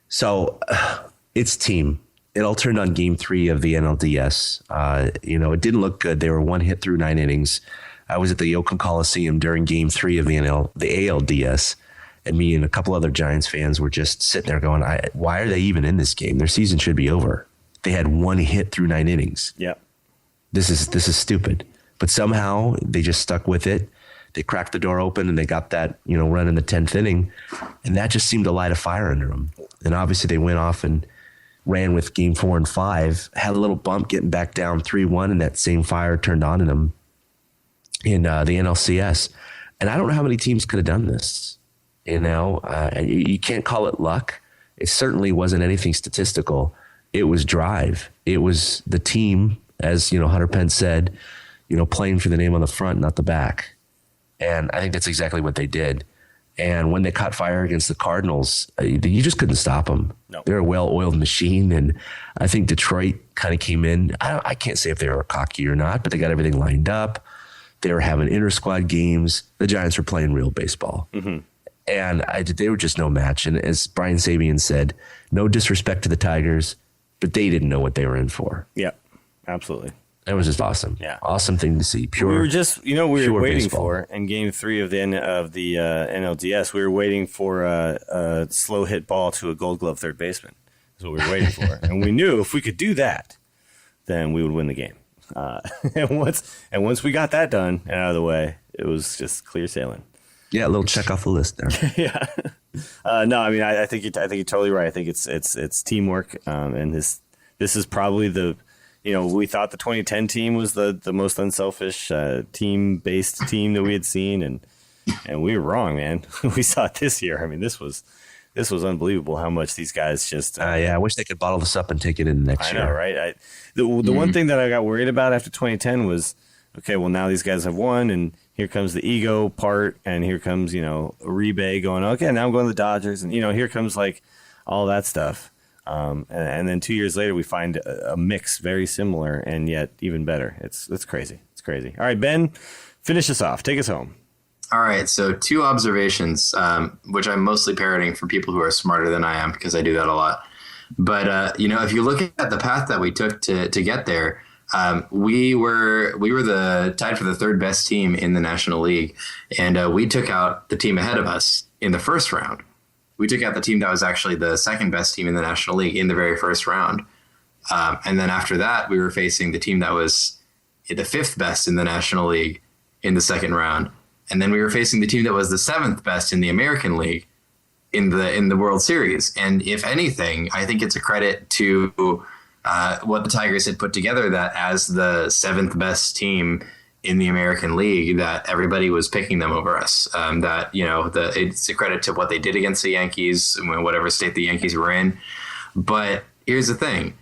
So it's team. It all turned on game 3 of the NLDS. It didn't look good. They were 1 hit through 9 innings. I was at the Oakland Coliseum during game 3 of the ALDS, and me and a couple other Giants fans were just sitting there going, why are they even in this game? Their season should be over. They had 1 hit through 9 innings. Yeah. This is stupid. But somehow they just stuck with it. They cracked the door open and they got that, run in the 10th inning. And that just seemed to light a fire under them. And obviously they went off and ran with game 4 and 5, had a little bump getting back down 3-1, and that same fire turned on in them in the NLCS. And I don't know how many teams could have done this. You can't call it luck. It certainly wasn't anything statistical. It was drive. It was the team, as Hunter Pence said, playing for the name on the front, not the back. And I think that's exactly what they did. And when they caught fire against the Cardinals, you just couldn't stop them. No. They're a well-oiled machine. And I think Detroit kind of came in. I can't say if they were cocky or not, but they got everything lined up. They were having inter-squad games. The Giants were playing real baseball. Mm-hmm. And they were just no match. And as Brian Sabian said, no disrespect to the Tigers, but they didn't know what they were in for. Yeah, absolutely. It was just awesome. Yeah. Awesome thing to see. Pure. We were just, we were waiting baseball. for in game 3 of the NLDS, we were waiting for a slow hit ball to a Gold Glove third baseman. That's what we were waiting for. And we knew if we could do that, then we would win the game. And once we got that done and out of the way, it was just clear sailing. Yeah, a little check off the list there. Yeah. No, I mean, I think you're totally right. I think it's teamwork, and this is probably we thought the 2010 team was the most unselfish team-based team that we had seen, and we were wrong, man. We saw it this year. I mean, this was unbelievable how much these guys just. I wish they could bottle this up and take it in next year. I know, right? The one thing that I got worried about after 2010 was, okay, well now these guys have won, and here comes the ego part, and here comes Uribe going, okay, now I'm going to the Dodgers, and here comes like all that stuff. And then 2 years later, we find a mix very similar and yet even better. It's crazy. It's crazy. All right, Ben, finish us off. Take us home. All right. So 2 observations, which I'm mostly parroting for people who are smarter than I am, because I do that a lot. But, if you look at the path that we took to get there, we were tied for the 3rd best team in the National League. And we took out the team ahead of us in the first round. We took out the team that was actually the 2nd best team in the National League in the very first round. And then after that, we were facing the team that was the 5th best in the National League in the 2nd round. And then we were facing the team that was the 7th best in the American League in the World Series. And if anything, I think it's a credit to what the Tigers had put together, that as the 7th best team in the American League, that everybody was picking them over us. It's a credit to what they did against the Yankees, whatever state the Yankees were in. But here's the thing: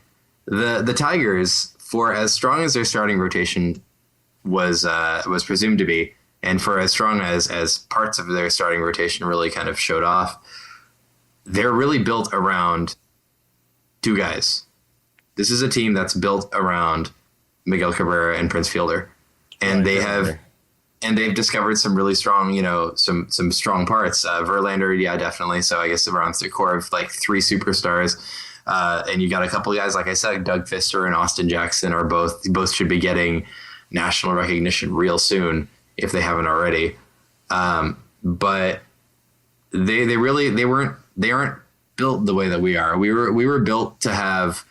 the Tigers, for as strong as their starting rotation was presumed to be, and for as strong as parts of their starting rotation really kind of showed off, they're really built around two guys. This is a team that's built around Miguel Cabrera and Prince Fielder, and they've discovered some really strong, some strong parts. Verlander, yeah, definitely. So I guess around the core of like three superstars, and you got a couple of guys, like I said, Doug Fister and Austin Jackson are both should be getting national recognition real soon if they haven't already. But they aren't built the way that we are. We were built to have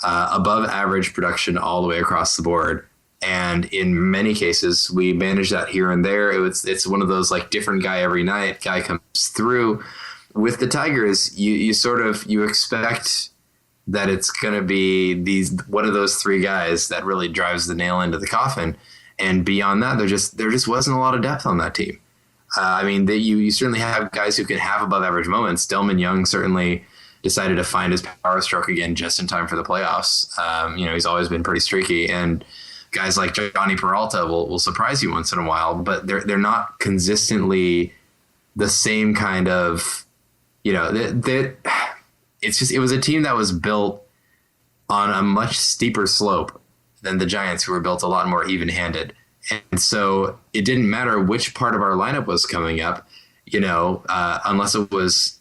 above average production all the way across the board. And in many cases, we manage that here and there. It's one of those like different guy every night. Guy comes through. With the Tigers, you expect that it's going to be one of those three guys that really drives the nail into the coffin. And beyond that, there just wasn't a lot of depth on that team. You certainly have guys who can have above average moments. Delman Young certainly decided to find his power stroke again just in time for the playoffs. He's always been pretty streaky, and guys like Johnny Peralta will surprise you once in a while, but they're not consistently the same kind of, it was a team that was built on a much steeper slope than the Giants, who were built a lot more even-handed. And so it didn't matter which part of our lineup was coming up, unless it was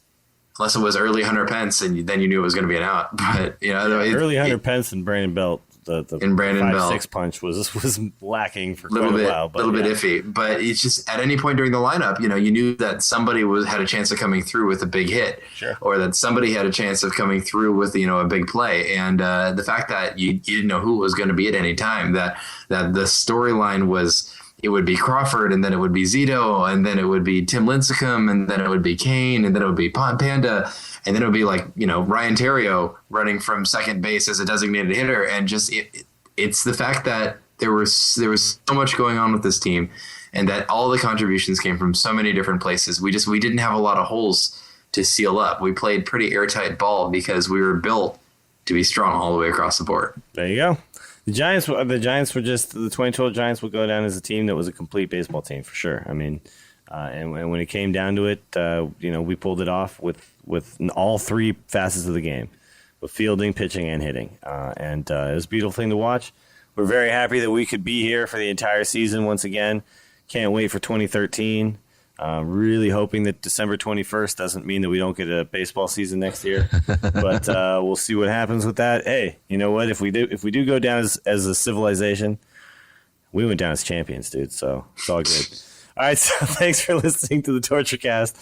early Hunter Pence, and then you knew it was going to be an out. But early Hunter Pence and Brandon Belt. The 5-6 punch was lacking for quite a while. A little bit iffy. But it's just at any point during the lineup, you knew that somebody had a chance of coming through with a big hit, sure, or that somebody had a chance of coming through with a big play. And the fact that you didn't know who it was going to be at any time, that the storyline was it would be Crawford, and then it would be Zito, and then it would be Tim Lincecum, and then it would be Kane, and then it would be Panda. And then it would be like, Ryan Theriot running from second base as a designated hitter. And just it's the fact that there was so much going on with this team, and that all the contributions came from so many different places. We didn't have a lot of holes to seal up. We played pretty airtight ball because we were built to be strong all the way across the board. There you go. The Giants were just the 2012 Giants will go down as a team that was a complete baseball team for sure. And when it came down to it, we pulled it off with all three facets of the game, with fielding, pitching, and hitting. And it was a beautiful thing to watch. We're very happy that we could be here for the entire season once again. Can't wait for 2013. Really hoping that December 21st doesn't mean that we don't get a baseball season next year. But we'll see what happens with that. Hey, you know what? If we do go down as a civilization, we went down as champions, dude. So it's all good. All right, so thanks for listening to the TortureCast.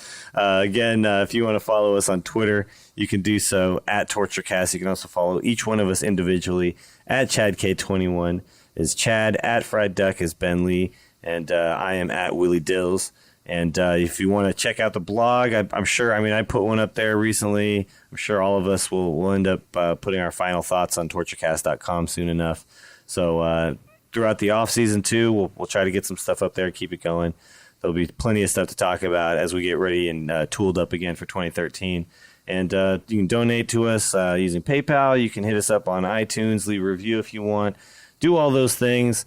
Again, if you want to follow us on Twitter, you can do so at TortureCast. You can also follow each one of us individually at ChadK21. Is Chad, at Fried Duck is Ben Lee, and I am at Willie Dills. And if you want to check out the blog, I'm sure, I put one up there recently. I'm sure all of us will end up putting our final thoughts on torturecast.com soon enough. So, throughout the off season too, we'll try to get some stuff up there, keep it going. There'll be plenty of stuff to talk about as we get ready and tooled up again for 2013. And you can donate to us using PayPal. You can hit us up on iTunes, leave a review if you want. Do all those things.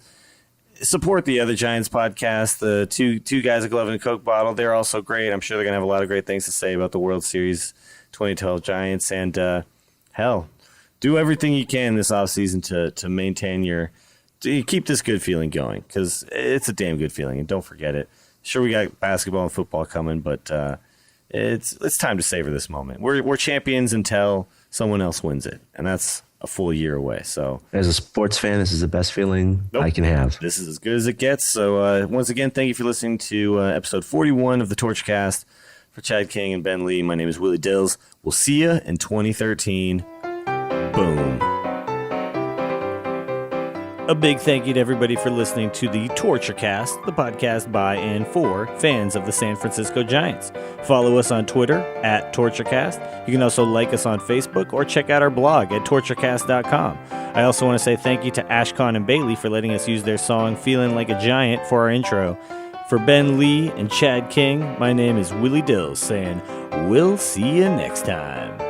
Support the other Giants podcast, the two guys, a glove and a Coke bottle. They're also great. I'm sure they're going to have a lot of great things to say about the World Series 2012 Giants. And hell, do everything you can this offseason to maintain to keep this good feeling going, because it's a damn good feeling, and don't forget it. Sure, we got basketball and football coming, but it's time to savor this moment. We're champions until someone else wins it, and that's a full year away. So, as a sports fan, this is the best feeling I can have. This is as good as it gets. So, once again, thank you for listening to episode 41 of the TorchCast. For Chad King and Ben Lee, my name is Willie Dills. We'll see you in 2013. Boom. A big thank you to everybody for listening to the TortureCast, the podcast by and for fans of the San Francisco Giants. Follow us on Twitter at TortureCast. You can also like us on Facebook or check out our blog at torturecast.com. I also want to say thank you to Ashcon and Bailey for letting us use their song Feeling Like a Giant for our intro. For Ben Lee and Chad King, my name is Willie Dills saying, we'll see you next time.